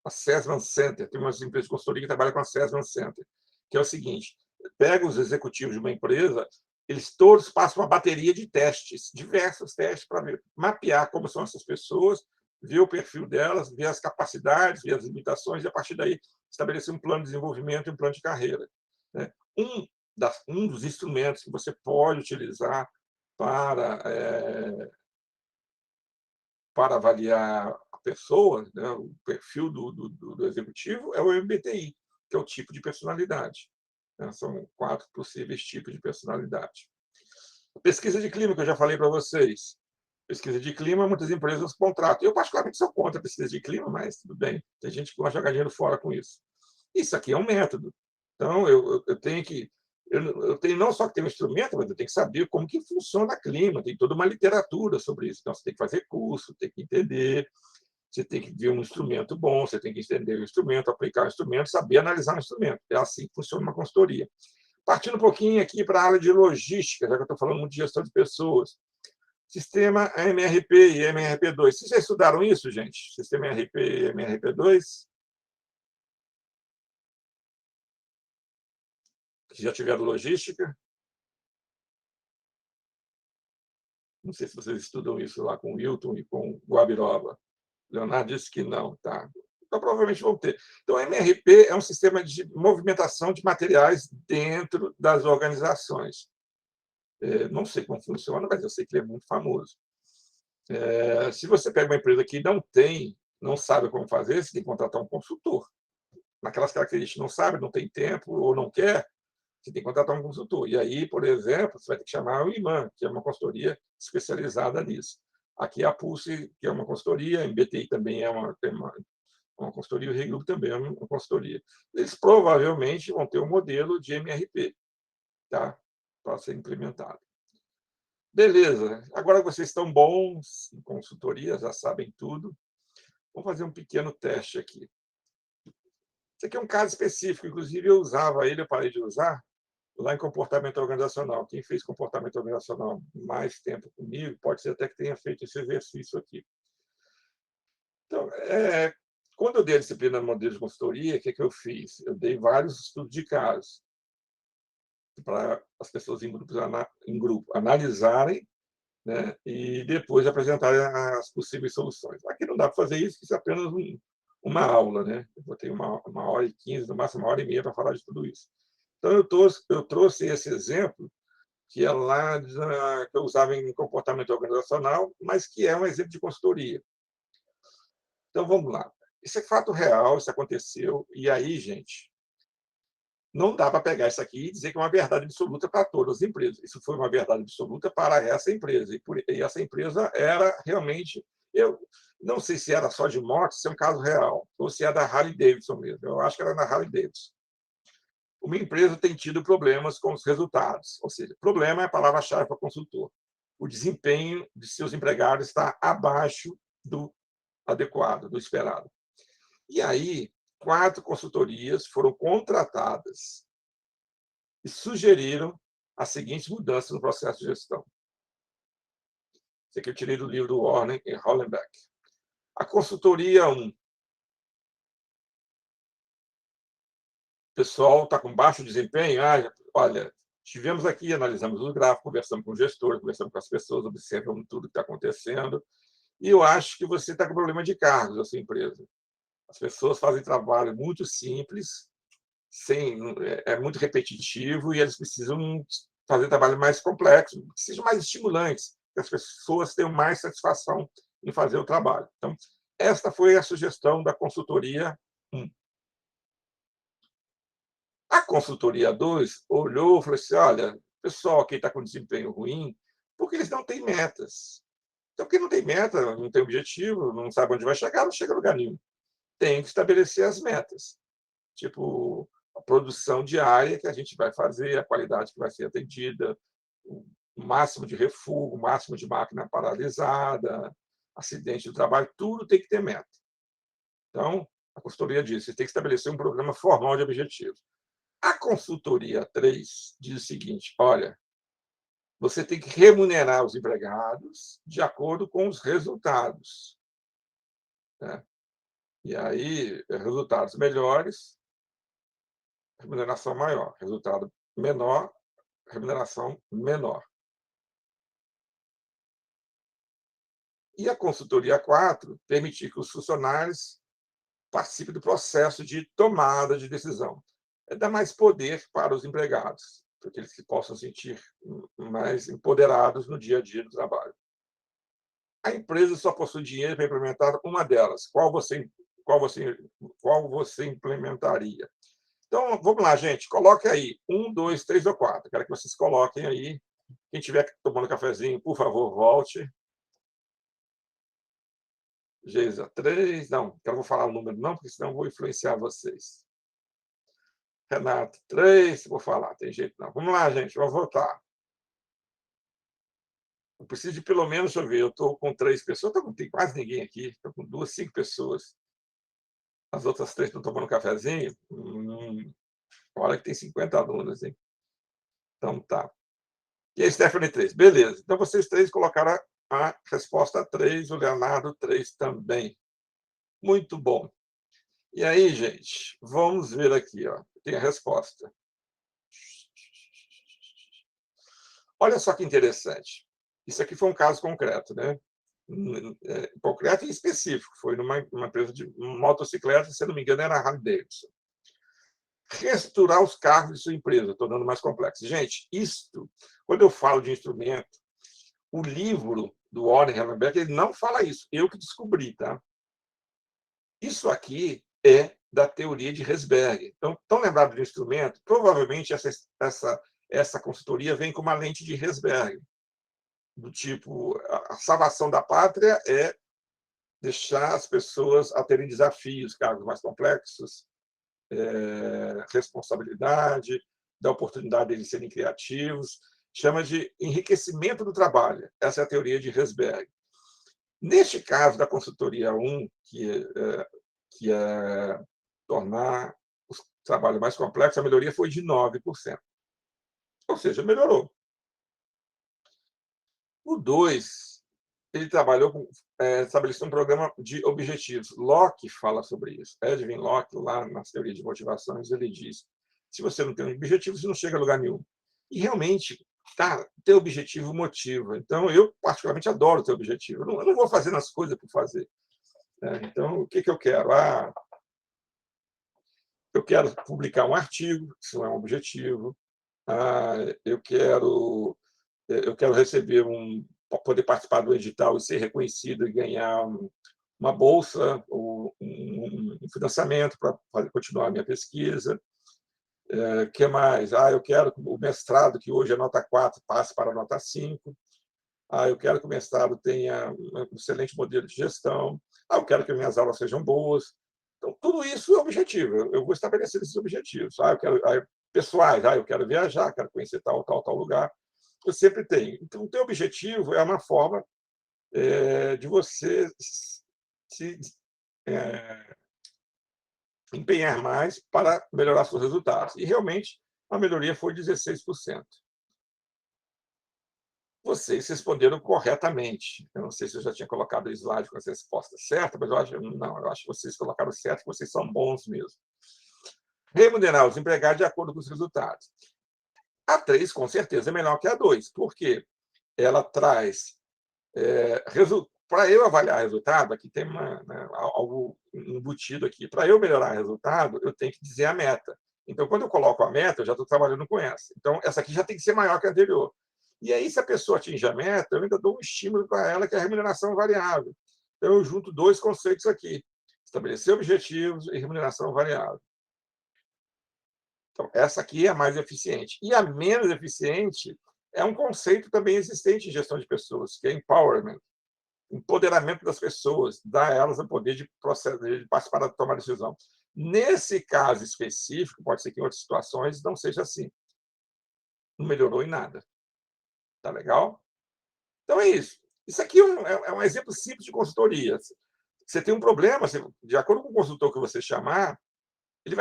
Assessment Center. Tem umas empresas de consultoria que trabalham com Assessment Center, que é o seguinte: pega os executivos de uma empresa, eles todos passam uma bateria de testes, diversos testes, para mapear como são essas pessoas, ver o perfil delas, ver as capacidades, ver as limitações, e, a partir daí, estabelecer um plano de desenvolvimento e um plano de carreira. Né? Um dos instrumentos que você pode utilizar para avaliar a pessoa, né, o perfil do executivo, é o MBTI, que é o tipo de personalidade. Né? São 4 possíveis tipos de personalidade. Pesquisa de clima, que eu já falei para vocês. Pesquisa de clima, muitas empresas contratam. Eu, particularmente, sou contra a pesquisa de clima, mas tudo bem. Tem gente que gosta de jogar dinheiro fora com isso. Isso aqui é um método. Então, eu tenho que... Eu tenho não só que ter um instrumento, mas eu tenho que saber como que funciona o clima. Tem toda uma literatura sobre isso. Então, você tem que fazer curso, tem que entender, você tem que ver um instrumento bom, você tem que entender o instrumento, aplicar o instrumento, saber analisar o instrumento. É assim que funciona uma consultoria. Partindo um pouquinho aqui para a área de logística, já que eu estou falando muito de gestão de pessoas. Sistema MRP e MRP2. Vocês já estudaram isso, gente? Sistema MRP e MRP2? Já tiveram logística? Não sei se vocês estudam isso lá com o Wilton e com o Guabiroba. Leonardo disse que não, tá? Então, provavelmente vão ter. Então, MRP é um sistema de movimentação de materiais dentro das organizações. Não sei como funciona, mas eu sei que ele é muito famoso. Se você pega uma empresa que não sabe como fazer, você tem que contratar um consultor. Naquelas características, não sabe, não tem tempo ou não quer, você tem que contratar um consultor. E aí, por exemplo, você vai ter que chamar o IMAN, que é uma consultoria especializada nisso. Aqui é a Pulse, que é uma consultoria, a MBTI também tem uma consultoria, o REI Group também é uma consultoria. Eles provavelmente vão ter um modelo de MRP, tá? Para ser implementado. Beleza. Agora vocês estão bons em consultoria, já sabem tudo. Vamos fazer um pequeno teste aqui. Esse aqui é um caso específico, inclusive eu usava ele, eu parei de usar, lá em comportamento organizacional. Quem fez comportamento organizacional mais tempo comigo, pode ser até que tenha feito esse exercício aqui. Então, quando eu dei a disciplina de modelo de consultoria, o que eu fiz? Eu dei vários estudos de casos para as pessoas em grupo analisarem, né, e depois apresentarem as possíveis soluções. Aqui não dá para fazer isso, isso é apenas uma aula. Né? Eu vou ter 1h15, no máximo 1h30 para falar de tudo isso. Então, eu trouxe esse exemplo, que é lá que eu usava em comportamento organizacional, mas que é um exemplo de consultoria. Então, vamos lá. Isso é fato real, isso aconteceu. E aí, gente, não dá para pegar isso aqui e dizer que é uma verdade absoluta para todas as empresas. Isso foi uma verdade absoluta para essa empresa. E essa empresa era realmente... Eu não sei se era só de moto, se é um caso real, ou se é da Harley-Davidson mesmo. Eu acho que era da Harley-Davidson. Uma empresa tem tido problemas com os resultados. Ou seja, problema é a palavra-chave para o consultor. O desempenho de seus empregados está abaixo do adequado, do esperado. E aí, 4 consultorias foram contratadas e sugeriram as seguintes mudanças no processo de gestão. Isso aqui eu tirei do livro do Warren e Hollenbeck. A consultoria 1 pessoal está com baixo desempenho, olha, estivemos aqui, analisamos os gráficos, conversamos com o gestor, conversamos com as pessoas, observamos tudo que está acontecendo, e eu acho que você está com problema de cargos na sua empresa. As pessoas fazem trabalho muito simples, muito repetitivo, e eles precisam fazer trabalho mais complexo, que sejam mais estimulantes, que as pessoas tenham mais satisfação em fazer o trabalho. Então, esta foi a sugestão da consultoria 1. A consultoria 2 olhou e falou assim: olha, o pessoal aqui está com desempenho ruim porque eles não têm metas. Então, quem não tem meta, não tem objetivo, não sabe onde vai chegar, não chega a lugar nenhum. Tem que estabelecer as metas, tipo a produção diária que a gente vai fazer, a qualidade que vai ser atendida, o máximo de refúgio, o máximo de máquina paralisada, acidente do trabalho, tudo tem que ter meta. Então, a consultoria diz: você tem que estabelecer um programa formal de objetivos. A consultoria 3 diz o seguinte: olha, você tem que remunerar os empregados de acordo com os resultados, né? E aí, resultados melhores, remuneração maior. Resultado menor, remuneração menor. E a consultoria 4 permitir que os funcionários participem do processo de tomada de decisão. É dar mais poder para os empregados, para que eles se possam sentir mais empoderados no dia a dia do trabalho. A empresa só possui dinheiro para implementar uma delas. Qual você implementaria? Então, vamos lá, gente. Coloque aí 1, 2, 3 ou 4. Quero que vocês coloquem aí. Quem estiver tomando cafezinho, por favor, volte. Geisa, 3. Não, eu vou falar o número, não, porque senão eu vou influenciar vocês. Renato, 3. Vou falar, tem jeito não. Vamos lá, gente, vamos votar. Eu preciso de pelo menos, deixa eu ver, eu estou com 3 pessoas, não tem quase ninguém aqui, estou com 2, 5 pessoas. As outras 3 estão tomando cafezinho. Olha que tem 50 alunos, hein? Então tá. E a Stephanie 3, beleza. Então vocês 3 colocaram a resposta 3, o Leonardo 3 também. Muito bom. E aí, gente, vamos ver aqui, ó. Tem a resposta. Olha só que interessante. Isso aqui foi um caso concreto, né? Concreto e específico. Foi numa empresa de motocicleta, se não me engano, era a Harley Davidson. Reestruturar os cargos de sua empresa, tornando mais complexo. Gente, isto, quando eu falo de instrumento, o livro do Warren Hellenberg, ele não fala isso. Eu que descobri, tá? Isso aqui é da teoria de Herzberg. Então, estão lembrados do instrumento? Provavelmente essa consultoria vem com uma lente de Herzberg, do tipo, a salvação da pátria é deixar as pessoas a terem desafios, cargos mais complexos, responsabilidade, dar oportunidade de serem criativos, chama de enriquecimento do trabalho. Essa é a teoria de Herzberg. Neste caso da consultoria 1, que é tornar o trabalho mais complexo, a melhoria foi de 9%. Ou seja, melhorou. O 2, ele trabalhou com estabeleceu um programa de objetivos. Locke fala sobre isso. Edwin Locke, lá na teoria de motivações, ele diz: se você não tem um objetivo, você não chega a lugar nenhum. E realmente, ter objetivo motiva. Então, eu particularmente adoro ter objetivo. Eu não vou fazendo as coisas por fazer. Então, o que eu quero? Eu quero publicar um artigo, isso é um objetivo. Eu quero receber poder participar do edital e ser reconhecido e ganhar uma bolsa ou um financiamento para continuar a minha pesquisa. O que mais? Eu quero que o mestrado, que hoje é nota 4, passe para a nota 5. Eu quero que o mestrado tenha um excelente modelo de gestão. Eu quero que minhas aulas sejam boas. Então, tudo isso é objetivo. Eu vou estabelecer esses objetivos. Pessoais, eu quero viajar, quero conhecer tal lugar. Eu sempre tenho. Então, o teu objetivo é uma forma de você se empenhar mais para melhorar seus resultados. E, realmente, a melhoria foi 16%. Vocês responderam corretamente. Eu não sei se eu já tinha colocado o slide com as respostas certas, mas eu acho que vocês colocaram certo, que vocês são bons mesmo. remunerar os empregados de acordo com os resultados. A 3, com certeza, é melhor que a 2. Por quê? Ela traz para eu avaliar resultado, aqui tem algo embutido aqui. Para eu melhorar resultado, eu tenho que dizer a meta. Então, quando eu coloco a meta, eu já estou trabalhando com essa. Então, essa aqui já tem que ser maior que a anterior. E aí, se a pessoa atinge a meta, eu ainda dou um estímulo para ela, que é a remuneração variável. Então, eu junto dois conceitos aqui: estabelecer objetivos e remuneração variável. Então, essa aqui é a mais eficiente. E a menos eficiente é um conceito também existente em gestão de pessoas, que é empowerment, empoderamento das pessoas, dar a elas o poder de participar da tomada de decisão. Nesse caso específico, pode ser que em outras situações não seja assim. Não melhorou em nada. Tá legal? Então é isso. Isso aqui é um exemplo simples de consultoria. Você tem um problema, de acordo com o consultor que você chamar,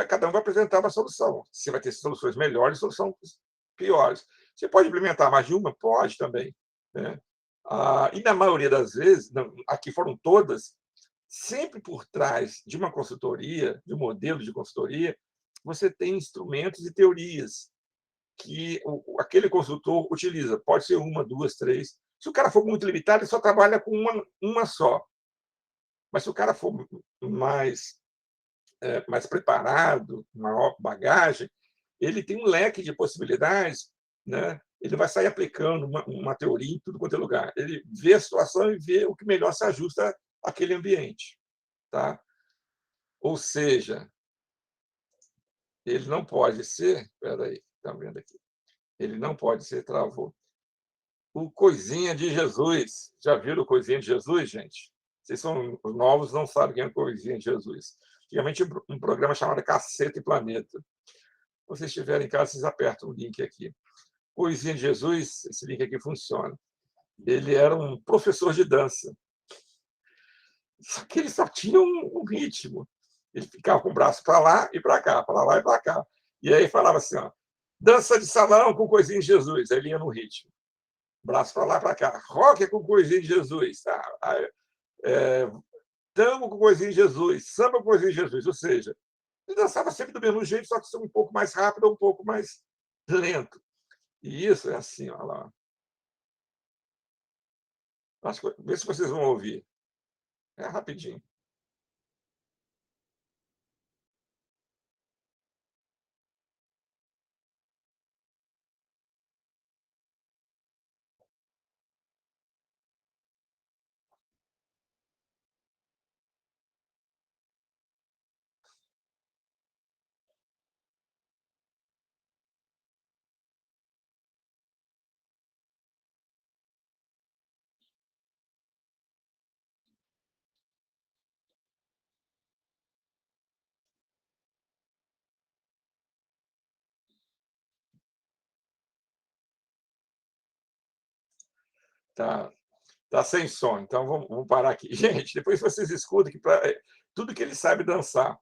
cada um vai apresentar uma solução. Você vai ter soluções melhores e soluções piores. Você pode implementar mais de uma? Pode também. Né? E na maioria das vezes, aqui foram todas, sempre por trás de uma consultoria, de um modelo de consultoria, você tem instrumentos e teorias que aquele consultor utiliza. Pode ser uma, duas, três. Se o cara for muito limitado, ele só trabalha com uma só. Mas se o cara for mais preparado, maior bagagem, ele tem um leque de possibilidades, né? Ele vai sair aplicando uma teoria em tudo quanto é lugar. Ele vê a situação e vê o que melhor se ajusta àquele ambiente. Tá? Ou seja, ele não pode ser... Espera aí, está vendo aqui? Ele não pode ser, travou. O Coisinha de Jesus. Já viram o Coisinha de Jesus, gente? Vocês são novos, não sabem quem é o Coisinha de Jesus. Antigamente, um programa chamado Caceta e Planeta. Se vocês estiverem em casa, vocês apertam o link aqui. Coisinha de Jesus, esse link aqui funciona. Ele era um professor de dança. Só que ele só tinha um ritmo. Ele ficava com o braço para lá e para cá, para lá e para cá. E aí falava assim, ó, dança de salão com Coisinha de Jesus. Aí ele ia no ritmo. Braço para lá e para cá. Rock com Coisinha de Jesus. Tango com Coisinha de Jesus. Samba com Coisinha de Jesus. Ou seja, ele dançava sempre do mesmo jeito, só que um pouco mais rápido ou um pouco mais lento. E isso é assim, olha lá. Vê se vocês vão ouvir. É rapidinho. Tá, tá sem som, então vamos parar aqui. Gente, depois vocês escutam que tudo que ele sabe dançar.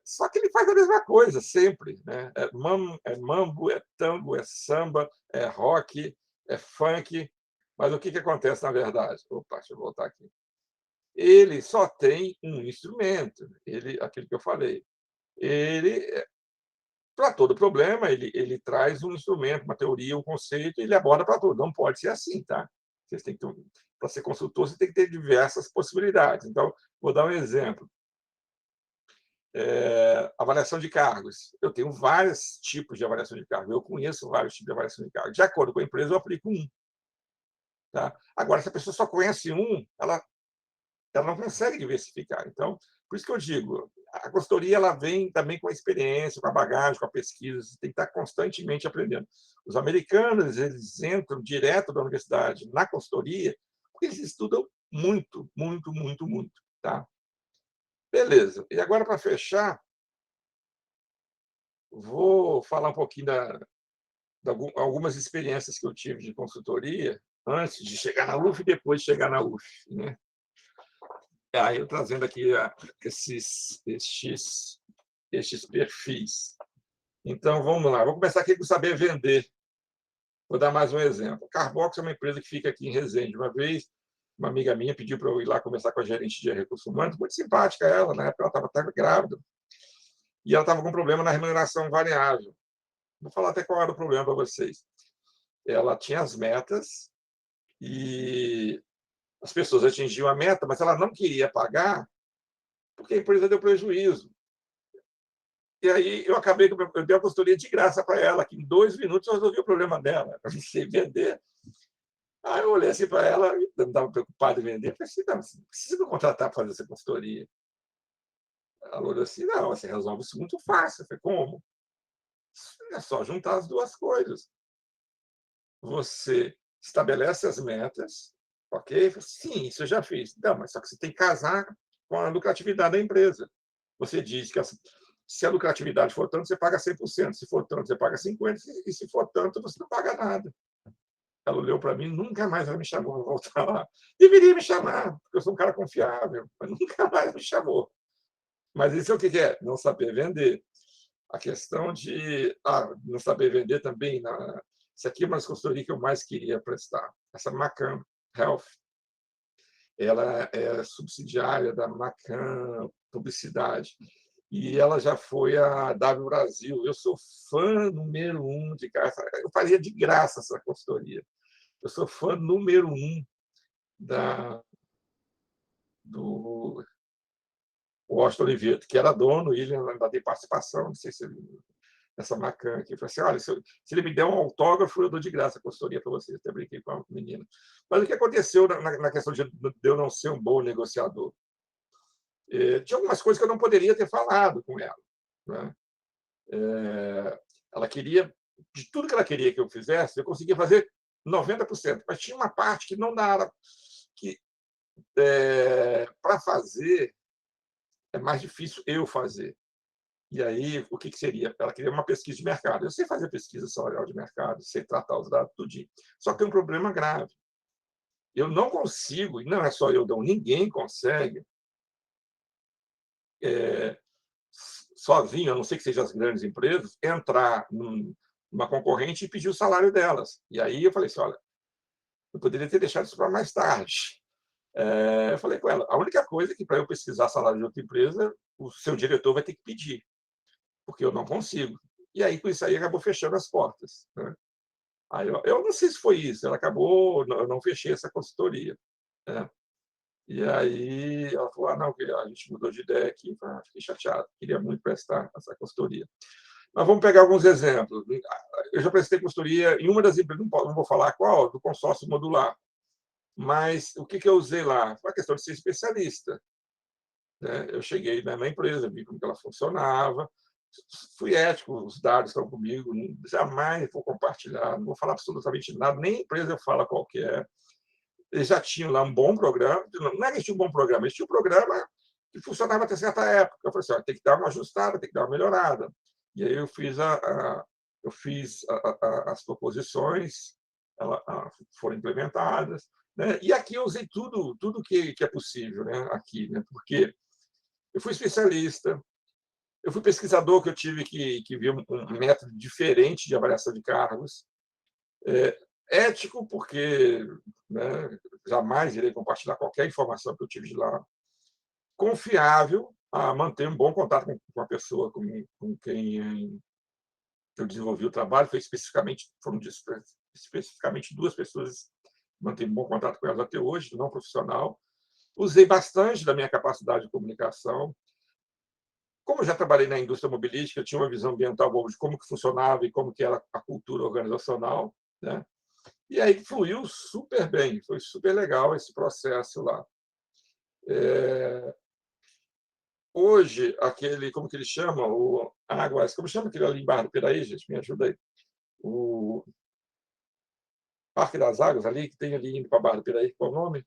Só que ele faz a mesma coisa sempre. Né? É mambo, é tango, é samba, é rock, é funk. Mas o que acontece na verdade? Opa, deixa eu voltar aqui. Ele só tem um instrumento, aquele que eu falei. Ele, para todo problema, ele traz um instrumento, uma teoria, um conceito, e ele aborda para tudo. Não pode ser assim, tá? Vocês têm que para ser consultor, você tem que ter diversas possibilidades. Então, vou dar um exemplo. Avaliação de cargos. Eu tenho vários tipos de avaliação de cargos. Eu conheço vários tipos de avaliação de cargos. De acordo com a empresa, eu aplico um. Tá? Agora, se a pessoa só conhece um, ela não consegue diversificar. Então, por isso que eu digo, a consultoria ela vem também com a experiência, com a bagagem, com a pesquisa. Você tem que estar constantemente aprendendo. Os americanos, eles entram direto da universidade na consultoria porque eles estudam muito, muito, muito, muito. Tá? Beleza. E agora, para fechar, vou falar um pouquinho de algumas experiências que eu tive de consultoria antes de chegar na UF e depois de chegar na UF. Né? Aí eu trazendo aqui estes perfis. Então, vamos lá. Vou começar aqui com saber vender. Vou dar mais um exemplo. A Carbox é uma empresa que fica aqui em Resende. Uma vez, uma amiga minha pediu para eu ir lá conversar com a gerente de recursos humanos, muito simpática ela, na época ela estava até grávida. e ela estava com problema na remuneração variável. Vou falar até qual era o problema para vocês. Ela tinha as metas e as pessoas atingiam a meta, mas ela não queria pagar porque a empresa deu prejuízo. E aí eu acabei que eu dei a consultoria de graça para ela, que em 2 minutos eu resolvi o problema dela. Eu sei vender. Aí eu olhei assim para ela, eu não estava preocupado em vender. Eu falei assim, não, você não precisa me contratar para fazer essa consultoria. Ela olhou assim, não, você resolve isso muito fácil. Eu falei, como? É só juntar as duas coisas. Você estabelece as metas, ok? Eu falei, sim, isso eu já fiz. Não, mas só que você tem que casar com a lucratividade da empresa. Você diz que se a lucratividade for tanto, você paga 100%. Se for tanto, você paga 50%. E se for tanto, você não paga nada. Ela olhou para mim, nunca mais ela me chamou para voltar lá. Deveria me chamar, porque eu sou um cara confiável, mas nunca mais me chamou. Mas isso é o que é? Não saber vender. A questão de não saber vender também. Isso aqui é uma das consultorias que eu mais queria prestar. Essa Macan Health, ela é subsidiária da Macan Publicidade. E ela já foi a W Brasil. Eu sou fã número 1 de graça. Eu faria de graça essa consultoria. Eu sou fã número 1 do Washington Oliveira, que era dono, e ele ainda tem participação, não sei se nessa Macan aqui. Eu falei assim, olha, se ele me der um autógrafo, eu dou de graça a consultoria para vocês. Até brinquei com a menina. Mas o que aconteceu na questão de eu não ser um bom negociador? Tinha algumas coisas que eu não poderia ter falado com ela. Né? Ela queria, de tudo que ela queria que eu fizesse, eu conseguia fazer 90%, mas tinha uma parte que não dava, que para fazer é mais difícil eu fazer. E aí, o que seria? Ela queria uma pesquisa de mercado. Eu sei fazer pesquisa salarial de mercado, sei tratar os dados tudinho. Só que tem um problema grave. Eu não consigo, e não é só eu, não, ninguém consegue, sozinho, a não ser que sejam as grandes empresas, entrar numa concorrente e pedir o salário delas. E aí eu falei assim, olha, eu poderia ter deixado isso para mais tarde. Eu falei com ela, a única coisa é que para eu pesquisar salário de outra empresa, o seu diretor vai ter que pedir, porque eu não consigo. E aí, com isso aí, acabou fechando as portas. Né? Aí eu não sei se foi isso, ela acabou, eu não fechei essa consultoria. Né? E aí ela falou, não, a gente mudou de ideia aqui, fiquei chateado, queria muito prestar essa consultoria. Mas vamos pegar alguns exemplos. Eu já prestei consultoria em uma das empresas, não vou falar qual, do consórcio modular. Mas o que eu usei lá? Foi a questão de ser especialista. Né? Eu cheguei na empresa, vi como ela funcionava, fui ético, os dados estão comigo, jamais vou compartilhar, não vou falar absolutamente nada, nem a empresa eu falo qual que é. Eles já tinham lá um bom programa, não é que tinha um bom programa, eles tinham um programa que funcionava até certa época. Eu falei assim, tem que dar uma ajustada, tem que dar uma melhorada. E aí eu fiz as proposições, foram implementadas. Né? E aqui eu usei tudo que é possível, né? Aqui, né? Porque eu fui especialista, eu fui pesquisador, que eu tive que ver um método diferente de avaliação de cargos. Ético, porque, né, jamais irei compartilhar qualquer informação que eu tive de lá. Confiável, a manter um bom contato com a pessoa com quem eu desenvolvi o trabalho. Foram especificamente 2 pessoas, mantenho um bom contato com elas até hoje, não profissional. Usei bastante da minha capacidade de comunicação. Como eu já trabalhei na indústria mobilística, eu tinha uma visão ambiental boa de como que funcionava e como que era a cultura organizacional. Né? E aí fluiu super bem, foi super legal esse processo lá. Hoje, como que ele chama? Como chama aquele ali em Barra do Piraí, gente? Me ajuda aí. O Parque das Águas ali, que tem ali indo para Barra do Piraí, qual é o nome?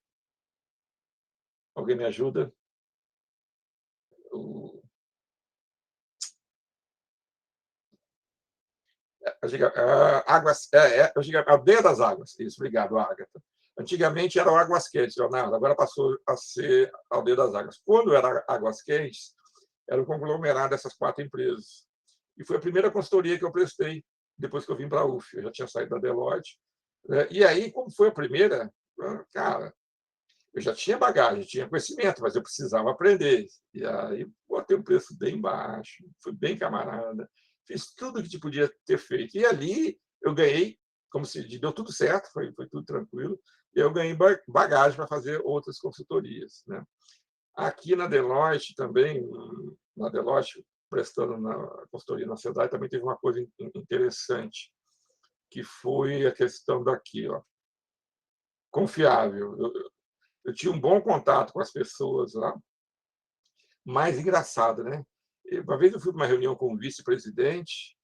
Alguém me ajuda? O... Águas, Aldeia das Águas. Isso, obrigado, Agatha. Antigamente era o Águas Quentes, Leonardo, agora passou a ser Aldeia das Águas. Quando era Águas Quentes, era o conglomerado dessas 4 empresas. E foi a primeira consultoria que eu prestei depois que eu vim para a UF. Eu já tinha saído da Deloitte. E aí, como foi a primeira, cara, Eu já tinha bagagem, tinha conhecimento, mas eu precisava aprender. E aí botei um preço bem baixo, fui bem camarada, fiz tudo que te podia ter feito. E ali eu ganhei, como se diz, deu tudo certo, foi tudo tranquilo, e eu ganhei bagagem para fazer outras consultorias, né. Aqui na Deloitte também, na Deloitte, prestando na consultoria na sociedade, também teve uma coisa interessante, que foi a questão daqui, ó, confiável. Eu tinha um bom contato com as pessoas lá, mais engraçado, né? Uma vez eu fui para uma reunião com o vice-presidente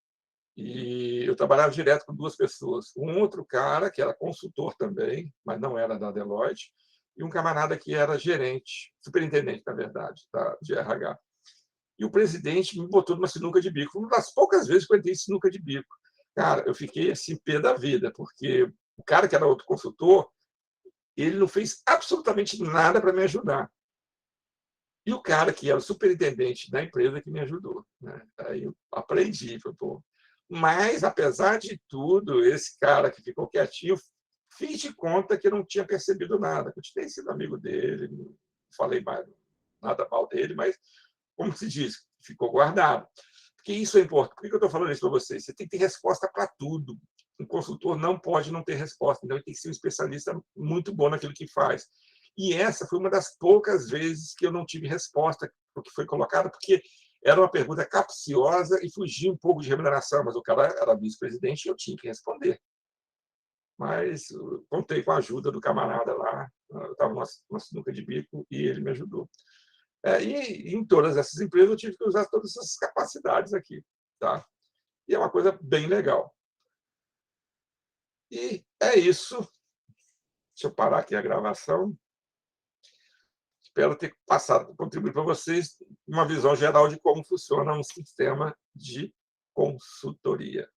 e eu trabalhava direto com duas pessoas. Um outro cara, que era consultor também, mas não era da Deloitte, e um camarada que era gerente, superintendente, na verdade, de RH. E o presidente me botou numa sinuca de bico. Uma das poucas vezes que eu entrei em sinuca de bico. Cara, eu fiquei assim, pé da vida, porque o cara que era outro consultor, ele não fez absolutamente nada para me ajudar. E o cara que era o superintendente da empresa que me ajudou, né? Aí eu aprendi, falei, pô. Mas, apesar de tudo, esse cara que ficou quietinho, fiz de conta que eu não tinha percebido nada. Eu tinha sido amigo dele, não falei mais, nada mal dele, mas, como se diz, ficou guardado. Porque isso é importante. Por que eu estou falando isso para vocês? Você tem que ter resposta para tudo. Um consultor não pode não ter resposta, então ele tem que ser um especialista muito bom naquilo que faz. E essa foi uma das poucas vezes que eu não tive resposta para o que foi colocado, porque era uma pergunta capciosa e fugia um pouco de remuneração, mas o cara era vice-presidente e eu tinha que responder. Mas contei com a ajuda do camarada lá, eu estava numa sinuca de bico e ele me ajudou. E em todas essas empresas eu tive que usar todas essas capacidades aqui. Tá? E é uma coisa bem legal. E é isso. Deixa eu parar aqui a gravação. Espero ter passado, contribuído para vocês uma visão geral de como funciona um sistema de consultoria.